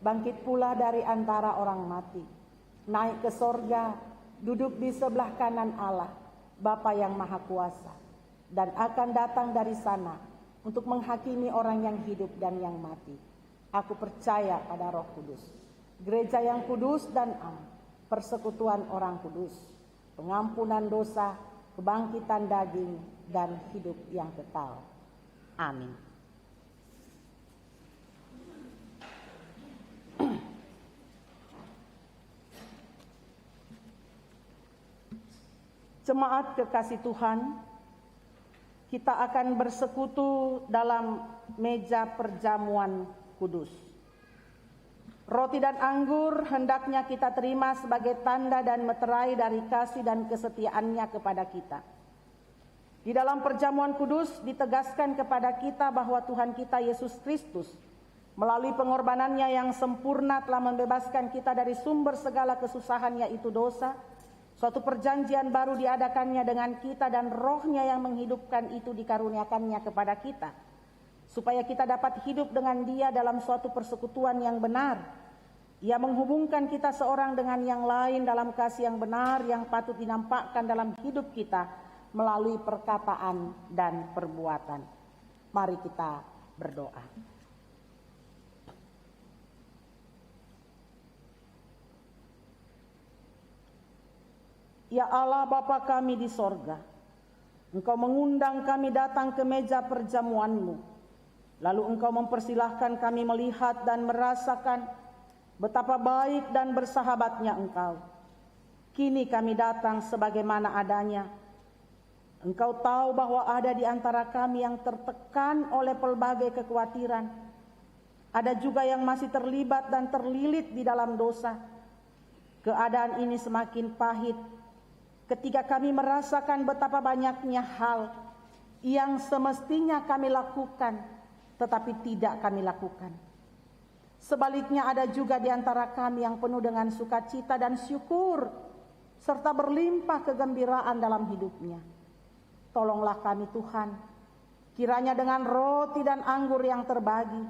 bangkit pula dari antara orang mati, naik ke sorga, duduk di sebelah kanan Allah, Bapa yang Maha Kuasa, dan akan datang dari sana untuk menghakimi orang yang hidup dan yang mati. Aku percaya pada Roh Kudus, gereja yang kudus dan am, persekutuan orang kudus, pengampunan dosa, kebangkitan daging, dan hidup yang kekal. Amin. Jemaat kekasih Tuhan, kita akan bersekutu dalam meja perjamuan kudus. Roti dan anggur hendaknya kita terima sebagai tanda dan meterai dari kasih dan kesetiaannya kepada kita. Di dalam perjamuan kudus ditegaskan kepada kita bahwa Tuhan kita Yesus Kristus melalui pengorbanannya yang sempurna telah membebaskan kita dari sumber segala kesusahan, yaitu dosa. Suatu perjanjian baru diadakannya dengan kita dan Roh-Nya yang menghidupkan itu dikaruniakannya kepada kita, supaya kita dapat hidup dengan Dia dalam suatu persekutuan yang benar. Ia menghubungkan kita seorang dengan yang lain dalam kasih yang benar yang patut dinampakkan dalam hidup kita melalui perkataan dan perbuatan. Mari kita berdoa. Ya Allah Bapa kami di sorga, Engkau mengundang kami datang ke meja perjamuan-Mu. Lalu Engkau mempersilahkan kami melihat dan merasakan betapa baik dan bersahabatnya Engkau. Kini kami datang sebagaimana adanya. Engkau tahu bahwa ada di antara kami yang tertekan oleh pelbagai kekhawatiran. Ada juga yang masih terlibat dan terlilit di dalam dosa. Keadaan ini semakin pahit ketika kami merasakan betapa banyaknya hal yang semestinya kami lakukan, tetapi tidak kami lakukan. Sebaliknya ada juga di antara kami yang penuh dengan sukacita dan syukur, serta berlimpah kegembiraan dalam hidupnya. Tolonglah kami Tuhan, kiranya dengan roti dan anggur yang terbagi,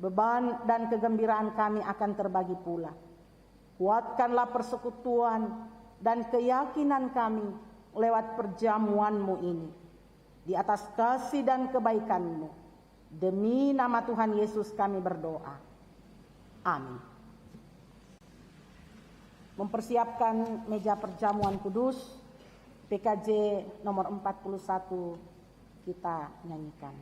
beban dan kegembiraan kami akan terbagi pula. Kuatkanlah persekutuan dan keyakinan kami lewat perjamuan-Mu ini. Di atas kasih dan kebaikan-Mu, demi nama Tuhan Yesus kami berdoa. Amin. Mempersiapkan meja perjamuan kudus, PKJ nomor 41 kita nyanyikan.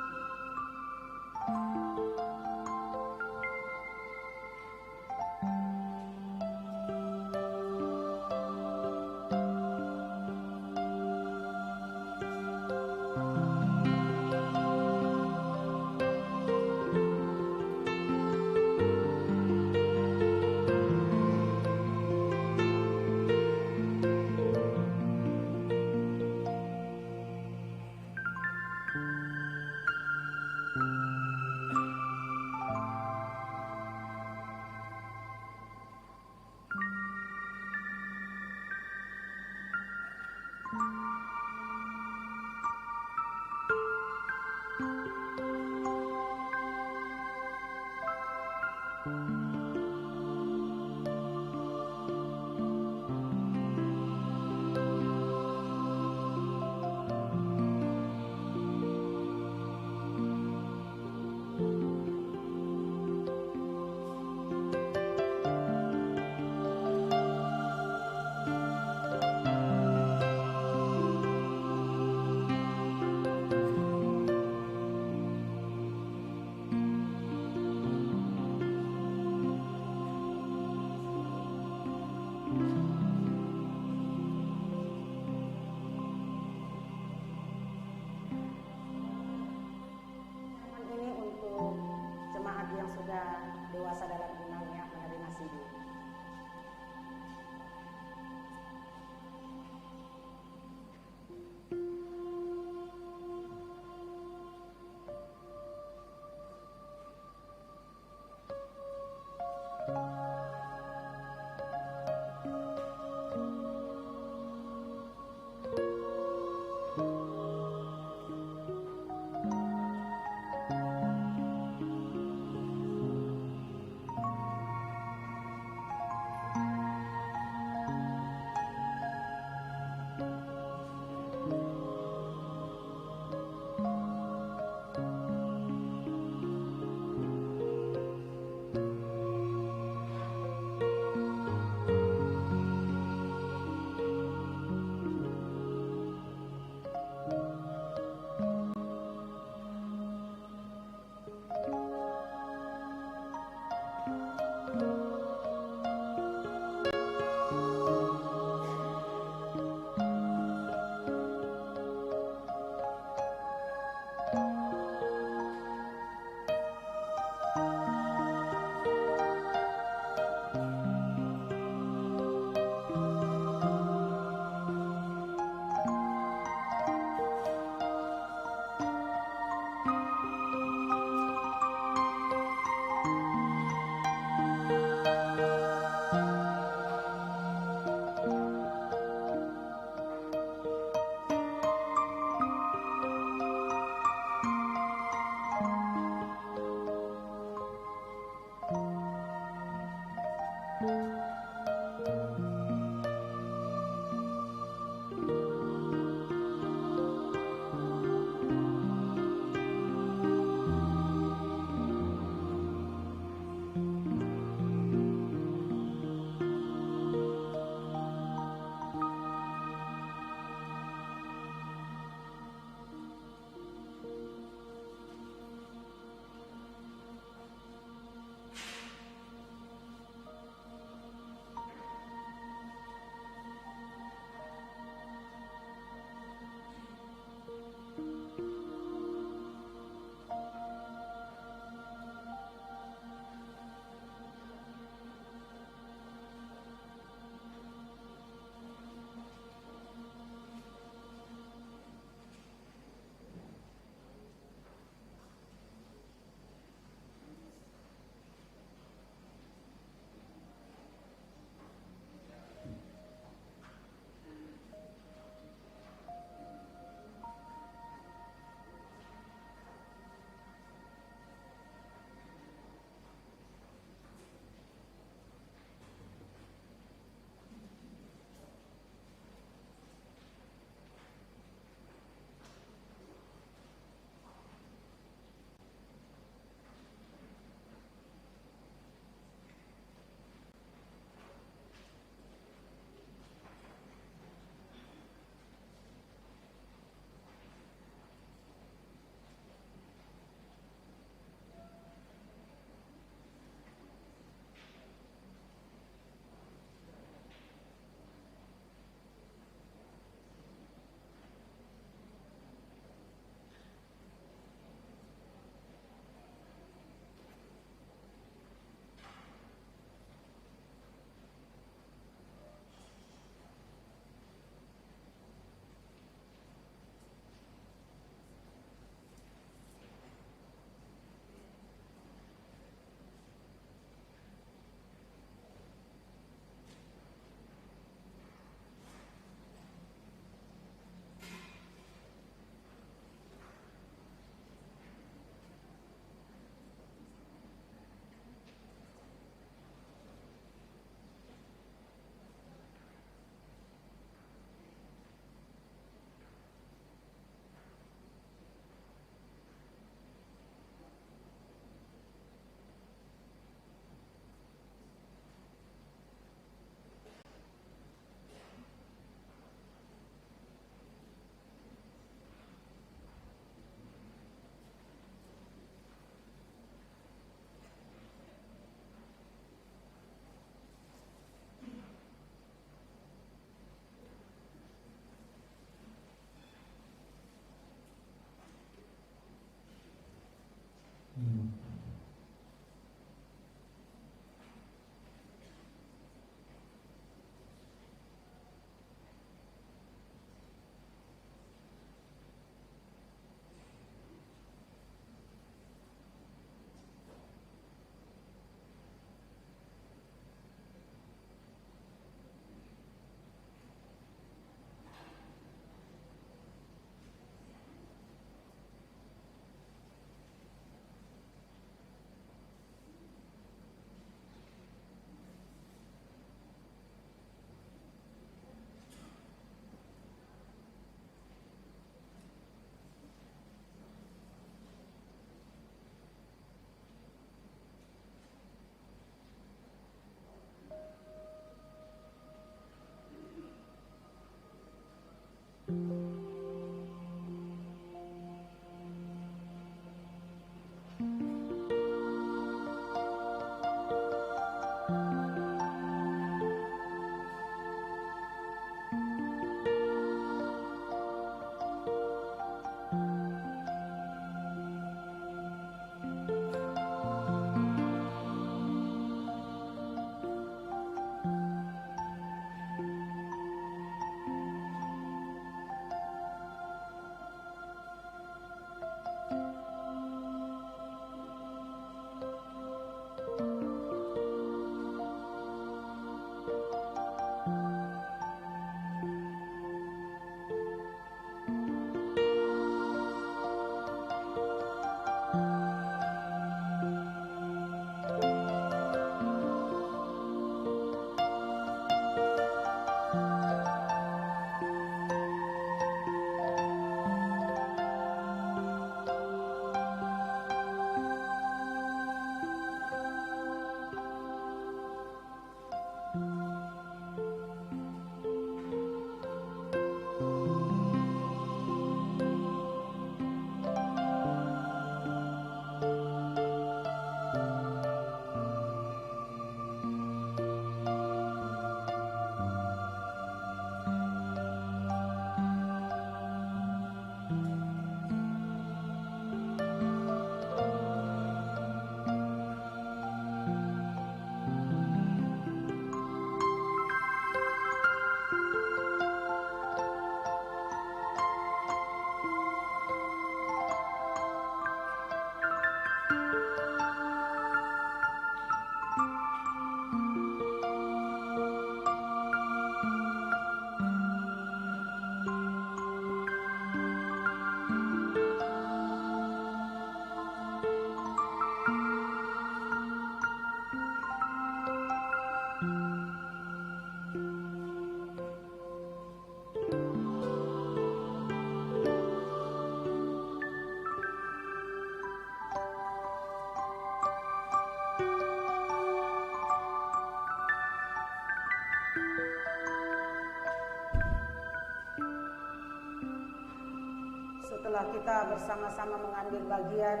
Setelah kita bersama-sama mengambil bagian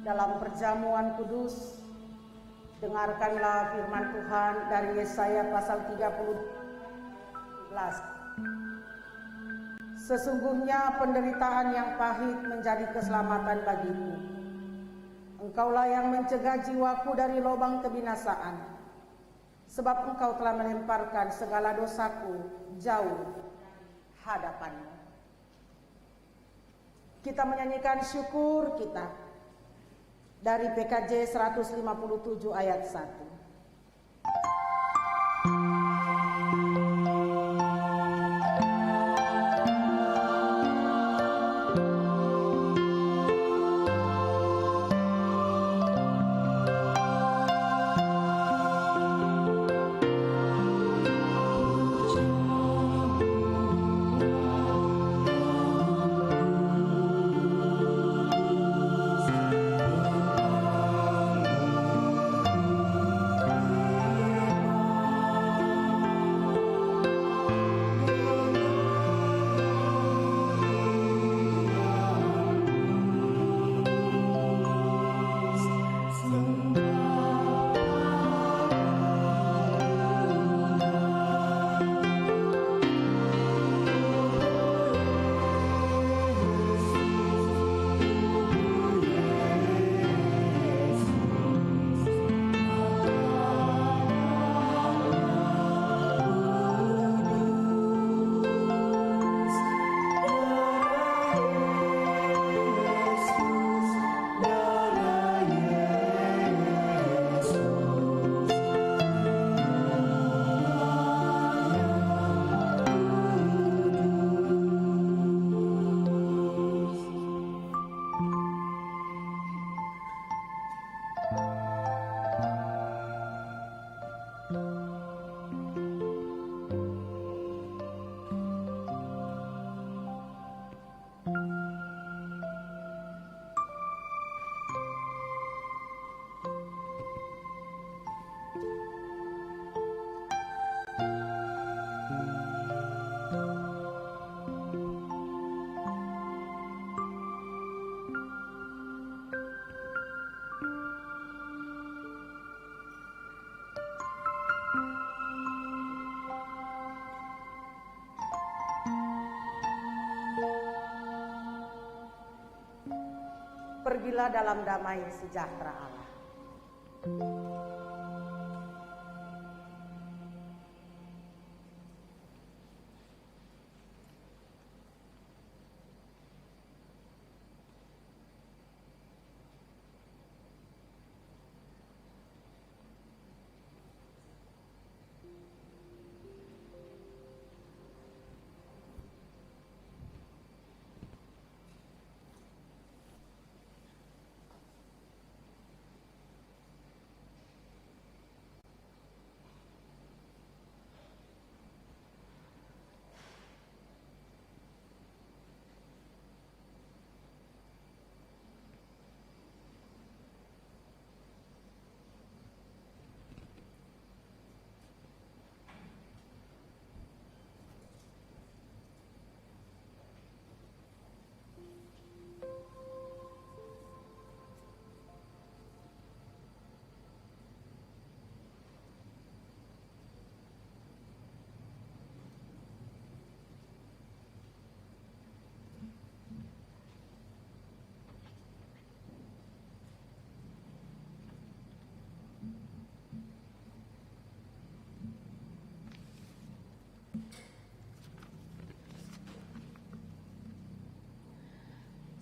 dalam perjamuan kudus, dengarkanlah firman Tuhan dari Yesaya pasal 30. Sesungguhnya penderitaan yang pahit menjadi keselamatan bagiku. Engkaulah yang mencegah jiwaku dari lubang kebinasaan, sebab engkau telah melemparkan segala dosaku jauh hadapanmu. Kita menyanyikan syukur kita dari PKJ 157 ayat 1. pergilah dalam damai sejahtera Allah.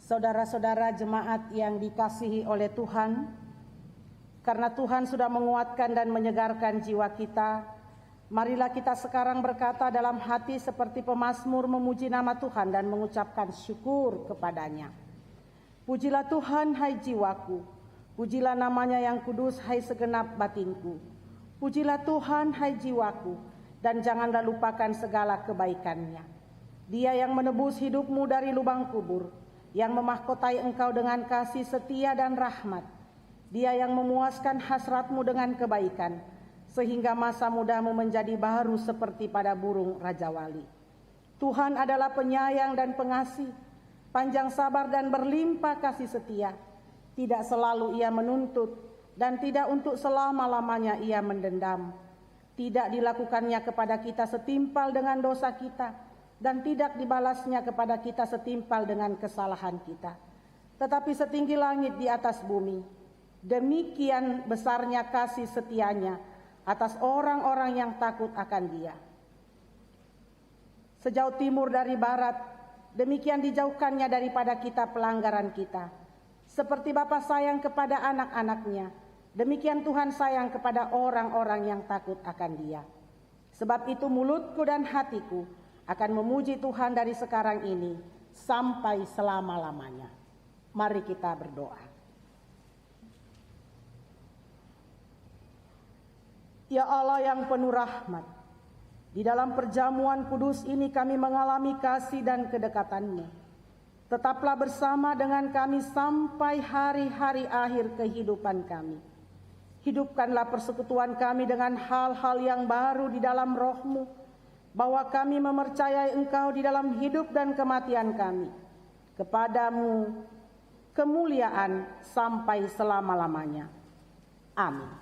Saudara-saudara jemaat yang dikasihi oleh Tuhan, karena Tuhan sudah menguatkan dan menyegarkan jiwa kita, marilah kita sekarang berkata dalam hati seperti pemazmur memuji nama Tuhan dan mengucapkan syukur kepadanya. Pujilah Tuhan hai jiwaku, pujilah namanya yang kudus hai segenap batinku. Pujilah Tuhan hai jiwaku, dan janganlah lupakan segala kebaikannya. Dia yang menebus hidupmu dari lubang kubur, yang memahkotai engkau dengan kasih setia dan rahmat. Dia yang memuaskan hasratmu dengan kebaikan, sehingga masa mudamu menjadi baru seperti pada burung Raja Wali. Tuhan adalah penyayang dan pengasih, panjang sabar dan berlimpah kasih setia. Tidak selalu ia menuntut, dan tidak untuk selama-lamanya ia mendendam. Tidak dilakukannya kepada kita setimpal dengan dosa kita, dan tidak dibalasnya kepada kita setimpal dengan kesalahan kita. Tetapi setinggi langit di atas bumi, demikian besarnya kasih setianya atas orang-orang yang takut akan Dia. Sejauh timur dari barat, demikian dijauhkannya daripada kita pelanggaran kita. Seperti Bapa sayang kepada anak-anaknya, demikian Tuhan sayang kepada orang-orang yang takut akan Dia. Sebab itu mulutku dan hatiku akan memuji Tuhan dari sekarang ini sampai selama-lamanya. Mari kita berdoa. Ya Allah yang penuh rahmat, di dalam perjamuan kudus ini kami mengalami kasih dan kedekatan-Mu. Tetaplah bersama dengan kami sampai hari-hari akhir kehidupan kami. Hidupkanlah persekutuan kami dengan hal-hal yang baru di dalam Roh-Mu, bahwa kami mempercayai Engkau di dalam hidup dan kematian kami. Kepadamu kemuliaan sampai selama-lamanya. Amin.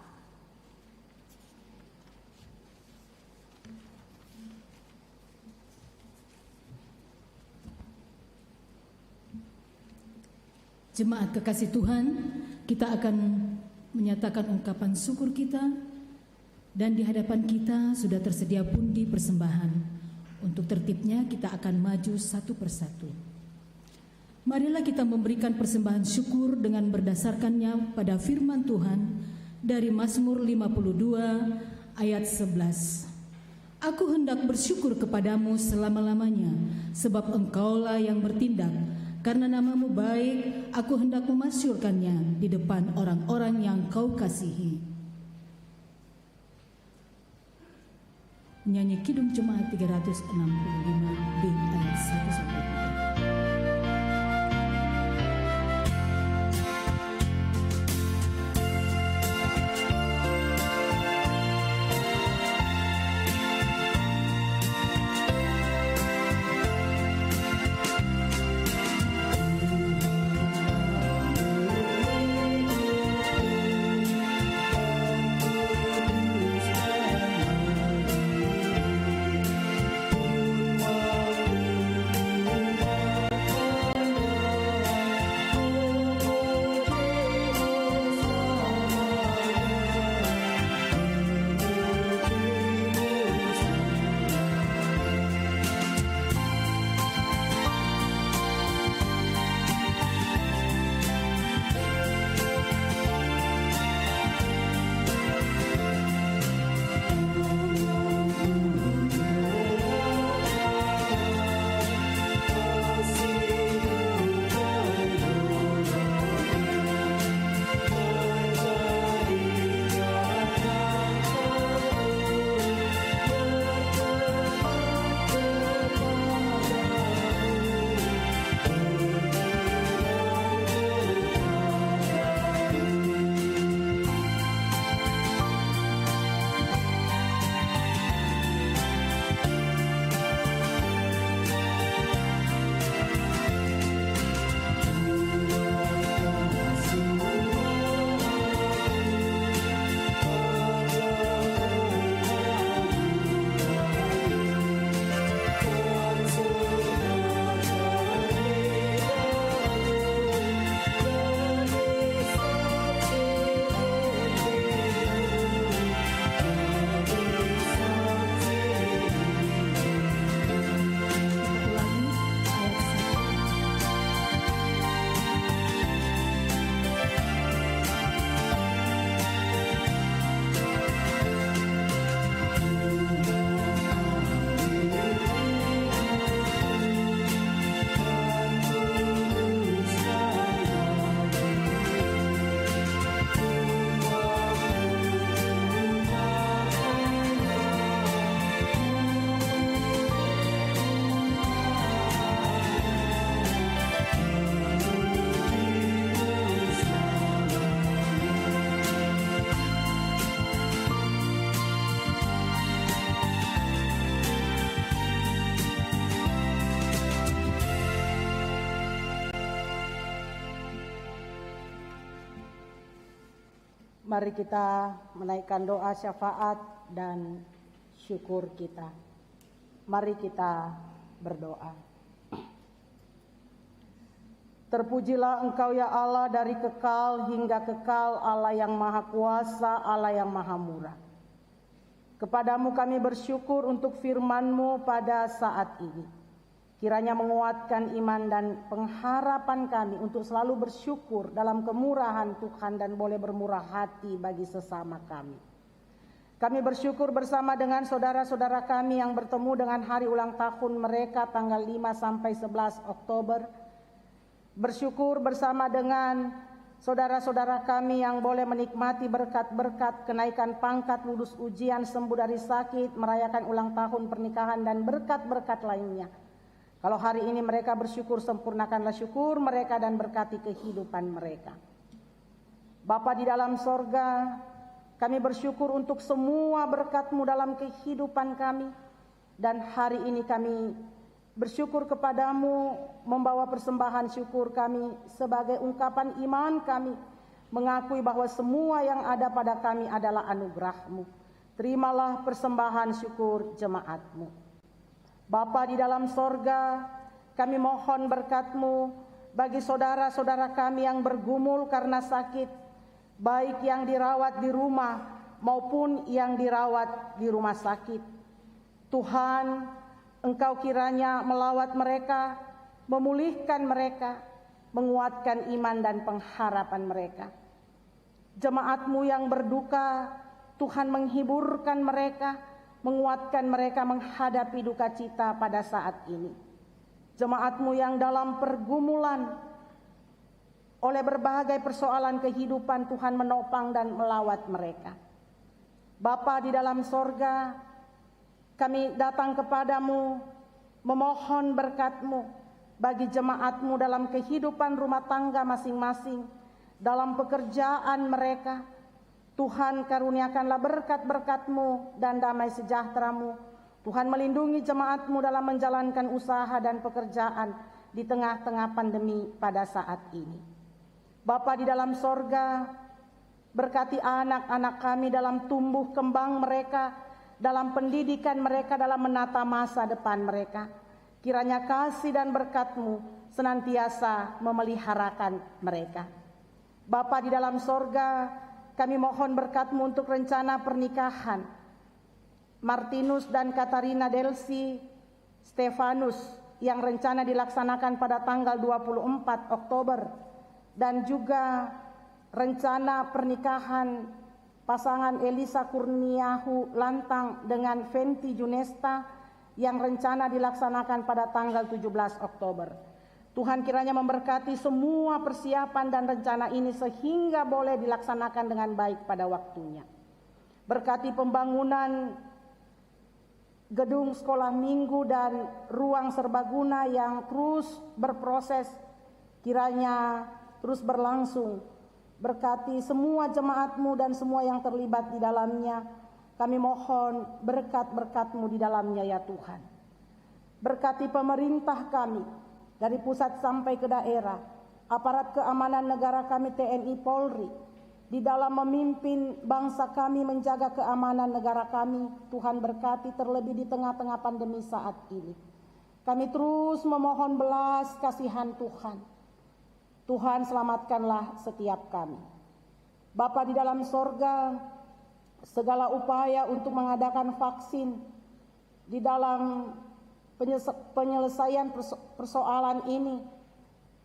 Jemaat kekasih Tuhan, kita akan menyatakan ungkapan syukur kita. Dan di hadapan kita sudah tersedia pundi persembahan. Untuk tertibnya kita akan maju satu persatu. Marilah kita memberikan persembahan syukur dengan berdasarkannya pada firman Tuhan dari Mazmur 52 ayat 11. Aku hendak bersyukur kepadamu selama-lamanya, sebab Engkaulah yang bertindak. Karena namamu baik, aku hendak memasyurkannya di depan orang-orang yang Kau kasihi. Nyanyi Kidung Jemaat 365B ayat 1-3. Mari kita menaikkan doa syafaat dan syukur kita. Mari kita berdoa. Terpujilah Engkau ya Allah dari kekal hingga kekal, Allah yang maha kuasa, Allah yang maha murah. Kepadamu kami bersyukur untuk firman-Mu pada saat ini. Kiranya menguatkan iman dan pengharapan kami untuk selalu bersyukur dalam kemurahan Tuhan dan boleh bermurah hati bagi sesama kami. Kami bersyukur bersama dengan saudara-saudara kami yang bertemu dengan hari ulang tahun mereka tanggal 5 sampai 11 Oktober. Bersyukur bersama dengan saudara-saudara kami yang boleh menikmati berkat-berkat kenaikan pangkat, lulus ujian, sembuh dari sakit, merayakan ulang tahun pernikahan dan berkat-berkat lainnya. Kalau hari ini mereka bersyukur, sempurnakanlah syukur mereka dan berkati kehidupan mereka. Bapa di dalam sorga, kami bersyukur untuk semua berkat-Mu dalam kehidupan kami. Dan hari ini kami bersyukur kepadamu, membawa persembahan syukur kami sebagai ungkapan iman kami, mengakui bahwa semua yang ada pada kami adalah anugerah-Mu. Terimalah persembahan syukur jemaat-Mu. Bapa di dalam sorga, kami mohon berkat-Mu bagi saudara-saudara kami yang bergumul karena sakit, baik yang dirawat di rumah maupun yang dirawat di rumah sakit. Tuhan, Engkau kiranya melawat mereka, memulihkan mereka, menguatkan iman dan pengharapan mereka. Jemaat-Mu yang berduka, Tuhan menghiburkan mereka, menguatkan mereka menghadapi duka cita pada saat ini. Jemaat-Mu yang dalam pergumulan oleh berbagai persoalan kehidupan, Tuhan menopang dan melawat mereka. Bapa di dalam sorga, kami datang kepadamu memohon berkat-Mu bagi jemaat-Mu dalam kehidupan rumah tangga masing-masing, dalam pekerjaan mereka. Tuhan karuniakanlah berkat-berkat-Mu dan damai sejahtera-Mu. Tuhan melindungi jemaat-Mu dalam menjalankan usaha dan pekerjaan di tengah-tengah pandemi pada saat ini. Bapa di dalam sorga, berkati anak-anak kami dalam tumbuh kembang mereka, dalam pendidikan mereka, dalam menata masa depan mereka. Kiranya kasih dan berkat-Mu senantiasa memeliharakan mereka. Bapa di dalam sorga, kami mohon berkat-Mu untuk rencana pernikahan Martinus dan Katarina Delsi Stefanus yang rencana dilaksanakan pada tanggal 24 Oktober, dan juga rencana pernikahan pasangan Elisa Kurniahu Lantang dengan Fenty Junesta yang rencana dilaksanakan pada tanggal 17 Oktober. Tuhan kiranya memberkati semua persiapan dan rencana ini sehingga boleh dilaksanakan dengan baik pada waktunya. Berkati pembangunan gedung sekolah minggu dan ruang serbaguna yang terus berproses, kiranya terus berlangsung. Berkati semua jemaat-Mu dan semua yang terlibat di dalamnya. Kami mohon berkat-berkat-Mu di dalamnya ya Tuhan. Berkati pemerintah kami, dari pusat sampai ke daerah, aparat keamanan negara kami TNI Polri, di dalam memimpin bangsa kami menjaga keamanan negara kami. Tuhan berkati terlebih di tengah-tengah pandemi saat ini. Kami terus memohon belas kasihan Tuhan. Tuhan selamatkanlah setiap kami. Bapa di dalam sorga, segala upaya untuk mengadakan vaksin di dalam penyelesaian persoalan ini,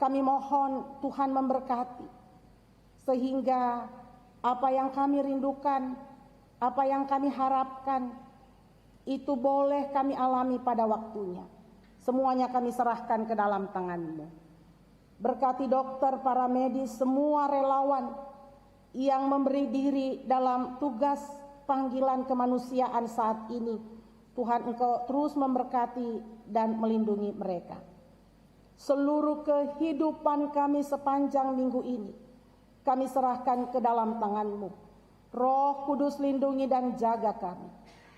kami mohon Tuhan memberkati, sehingga apa yang kami rindukan, apa yang kami harapkan, itu boleh kami alami pada waktunya. Semuanya kami serahkan ke dalam tangan-Mu. Berkati dokter, para medis, semua relawan yang memberi diri dalam tugas panggilan kemanusiaan saat ini. Tuhan, Engkau terus memberkati dan melindungi mereka. Seluruh kehidupan kami sepanjang minggu ini, kami serahkan ke dalam tangan-Mu. Roh Kudus lindungi dan jaga kami.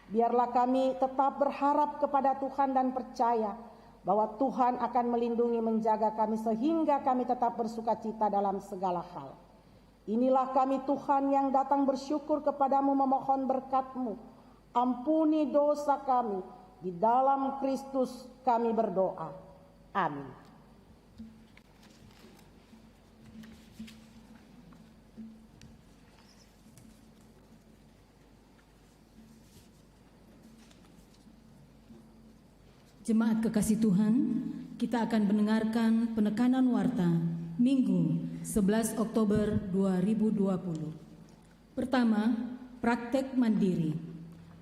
Biarlah kami tetap berharap kepada Tuhan dan percaya bahwa Tuhan akan melindungi, menjaga kami sehingga kami tetap bersukacita dalam segala hal. Inilah kami Tuhan yang datang bersyukur kepadamu memohon berkat-Mu. Ampuni dosa kami, di dalam Kristus kami berdoa. Amin. Jemaat kekasih Tuhan, kita akan mendengarkan penekanan warta Minggu 11 Oktober 2020. Pertama, praktek mandiri.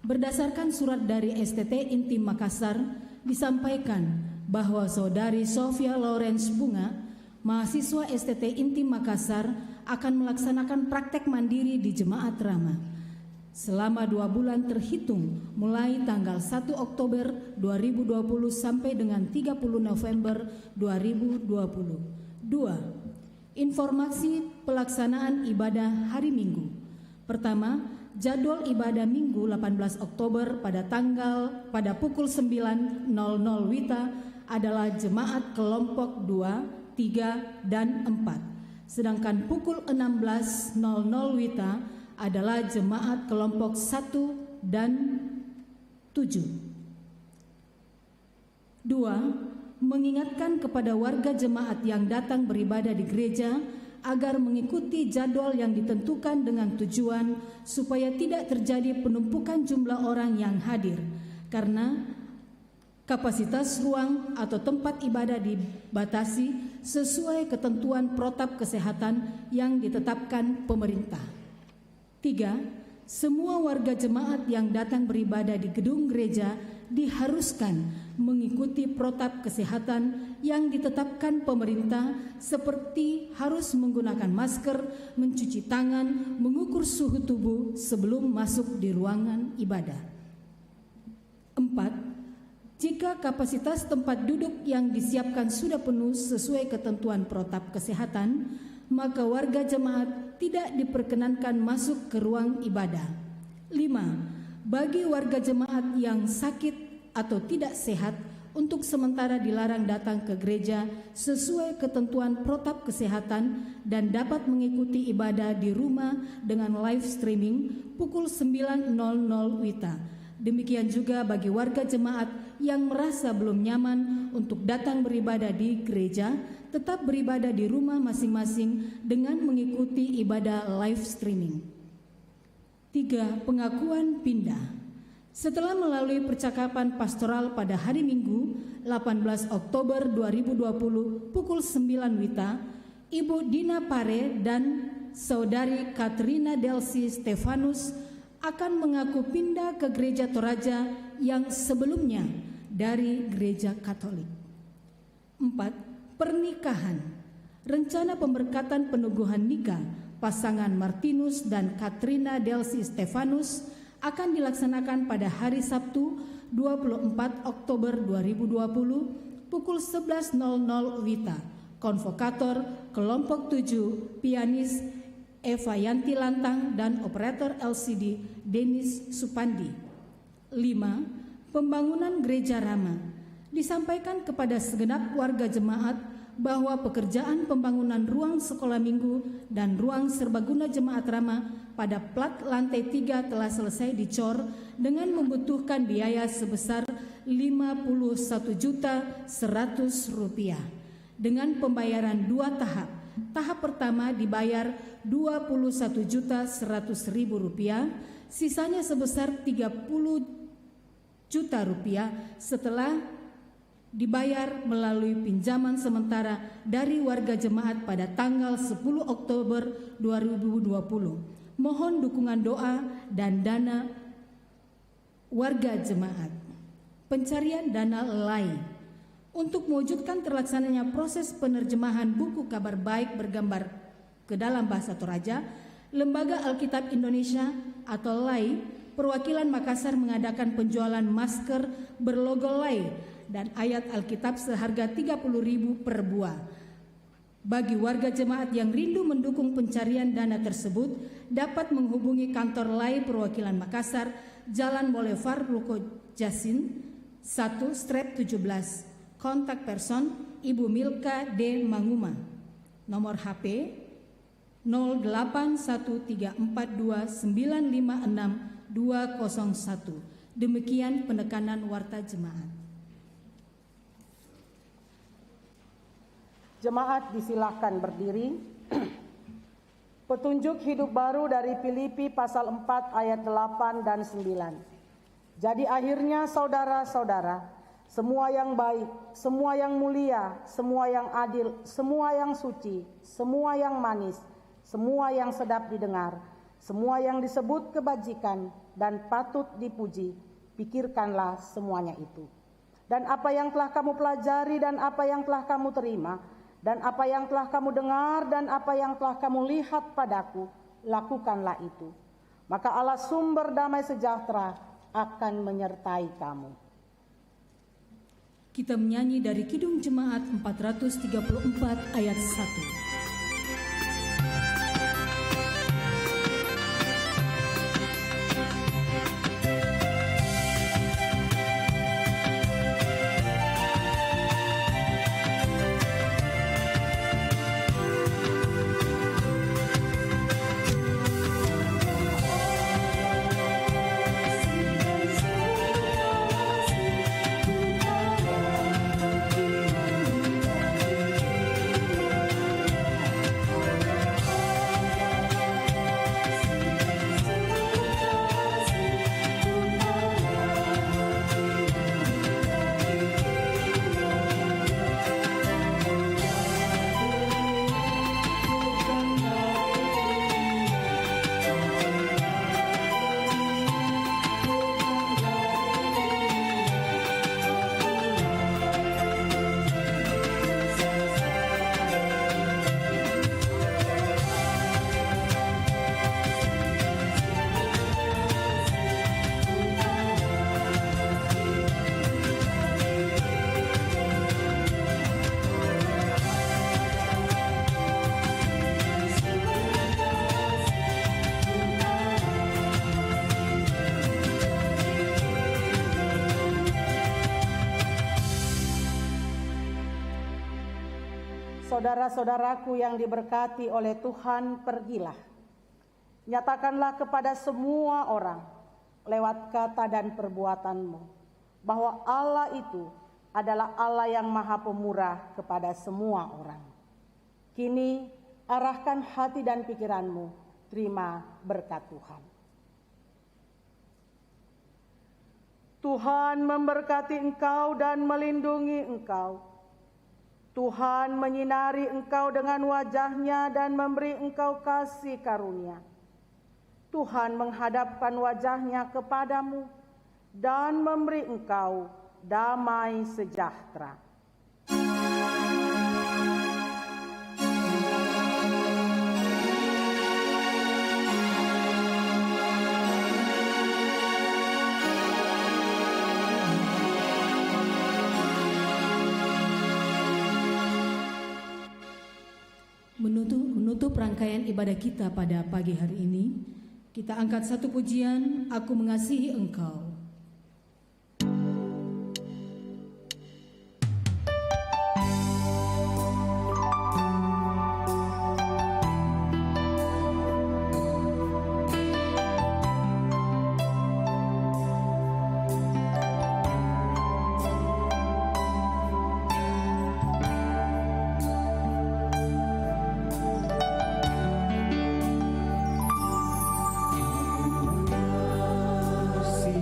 Berdasarkan surat dari STT Intim Makassar, disampaikan bahwa Saudari Sofia Lawrence Bunga, mahasiswa STT Intim Makassar, akan melaksanakan praktek mandiri di Jemaat Rama selama 2 bulan terhitung mulai tanggal 1 Oktober 2020 sampai dengan 30 November 2020. 2. Informasi pelaksanaan ibadah hari Minggu. Pertama, jadwal ibadah Minggu 18 Oktober pada pukul 9.00 WITA adalah jemaat kelompok 2, 3, dan 4. Sedangkan pukul 16.00 WITA adalah jemaat kelompok 1 dan 7. 2. Mengingatkan kepada warga jemaat yang datang beribadah di gereja agar mengikuti jadwal yang ditentukan dengan tujuan supaya tidak terjadi penumpukan jumlah orang yang hadir, karena kapasitas ruang atau tempat ibadah dibatasi sesuai ketentuan protap kesehatan yang ditetapkan pemerintah. 3. Semua warga jemaat yang datang beribadah di gedung gereja diharuskan mengikuti protap kesehatan yang ditetapkan pemerintah seperti harus menggunakan masker, mencuci tangan, mengukur suhu tubuh sebelum masuk di ruangan ibadah. 4. Jika kapasitas tempat duduk yang disiapkan sudah penuh sesuai ketentuan protap kesehatan, maka warga jemaat tidak diperkenankan masuk ke ruang ibadah. 5. Bagi warga jemaat yang sakit atau tidak sehat, untuk sementara dilarang datang ke gereja sesuai ketentuan protap kesehatan dan dapat mengikuti ibadah di rumah dengan live streaming pukul 9.00 WITA. Demikian juga bagi warga jemaat yang merasa belum nyaman untuk datang beribadah di gereja, tetap beribadah di rumah masing-masing dengan mengikuti ibadah live streaming. 3. Pengakuan pindah. Setelah melalui percakapan pastoral pada hari Minggu 18 Oktober 2020 pukul 9 WITA, Ibu Dina Pare dan Saudari Katrina Delsi Stefanus akan mengaku pindah ke Gereja Toraja yang sebelumnya dari Gereja Katolik. 4. Pernikahan. Rencana pemberkatan peneguhan nikah pasangan Martinus dan Katrina Delsi Stefanus akan dilaksanakan pada hari Sabtu 24 Oktober 2020 pukul 11.00 WITA. Konvokator kelompok 7 pianis Eva Yanti Lantang dan operator LCD Denis Supandi. 5. Pembangunan Gereja Rama. Disampaikan kepada segenap warga jemaat bahwa pekerjaan pembangunan ruang sekolah minggu dan ruang serbaguna jemaat Rama pada plat lantai 3 telah selesai dicor dengan membutuhkan biaya sebesar Rp51.100.000 dengan pembayaran 2 tahap. Tahap pertama dibayar Rp21.100.000, sisanya sebesar Rp30 juta setelah dibayar melalui pinjaman sementara dari warga jemaat pada tanggal 10 Oktober 2020. Mohon dukungan doa dan dana warga jemaat. Pencarian dana lain. Untuk mewujudkan terlaksananya proses penerjemahan buku kabar baik bergambar ke dalam bahasa Toraja, Lembaga Alkitab Indonesia atau LAI perwakilan Makassar mengadakan penjualan masker berlogo LAI dan ayat Alkitab seharga Rp30.000 per buah. Bagi warga jemaat yang rindu mendukung pencarian dana tersebut dapat menghubungi kantor LAI perwakilan Makassar, Jalan Boulevard Ruko Jasin 1/17. Kontak person Ibu Milka D. Manguma. Nomor HP 081342956201. Demikian penekanan warta jemaat. Jemaat disilakan berdiri. Petunjuk hidup baru dari Filipi pasal 4 ayat 8 dan 9. Jadi akhirnya saudara-saudara, semua yang baik, semua yang mulia, semua yang adil, semua yang suci, semua yang manis, semua yang sedap didengar, semua yang disebut kebajikan dan patut dipuji, pikirkanlah semuanya itu. Dan apa yang telah kamu pelajari dan apa yang telah kamu terima, dan apa yang telah kamu dengar dan apa yang telah kamu lihat padaku, lakukanlah itu. Maka Allah sumber damai sejahtera akan menyertai kamu. Kita menyanyi dari Kidung Jemaat 434 ayat 1. Saudara-saudaraku yang diberkati oleh Tuhan, pergilah. Nyatakanlah kepada semua orang lewat kata dan perbuatanmu bahwa Allah itu adalah Allah yang Maha Pemurah kepada semua orang. Kini arahkan hati dan pikiranmu, terima berkat Tuhan. Tuhan memberkati engkau dan melindungi engkau. Tuhan menyinari engkau dengan wajah-Nya dan memberi engkau kasih karunia. Tuhan menghadapkan wajah-Nya kepadamu dan memberi engkau damai sejahtera. Menutup rangkaian ibadah kita pada pagi hari ini, kita angkat satu pujian, Aku Mengasihi Engkau. See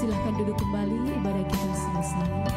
Silahkan duduk kembali, ibadah kita selesai.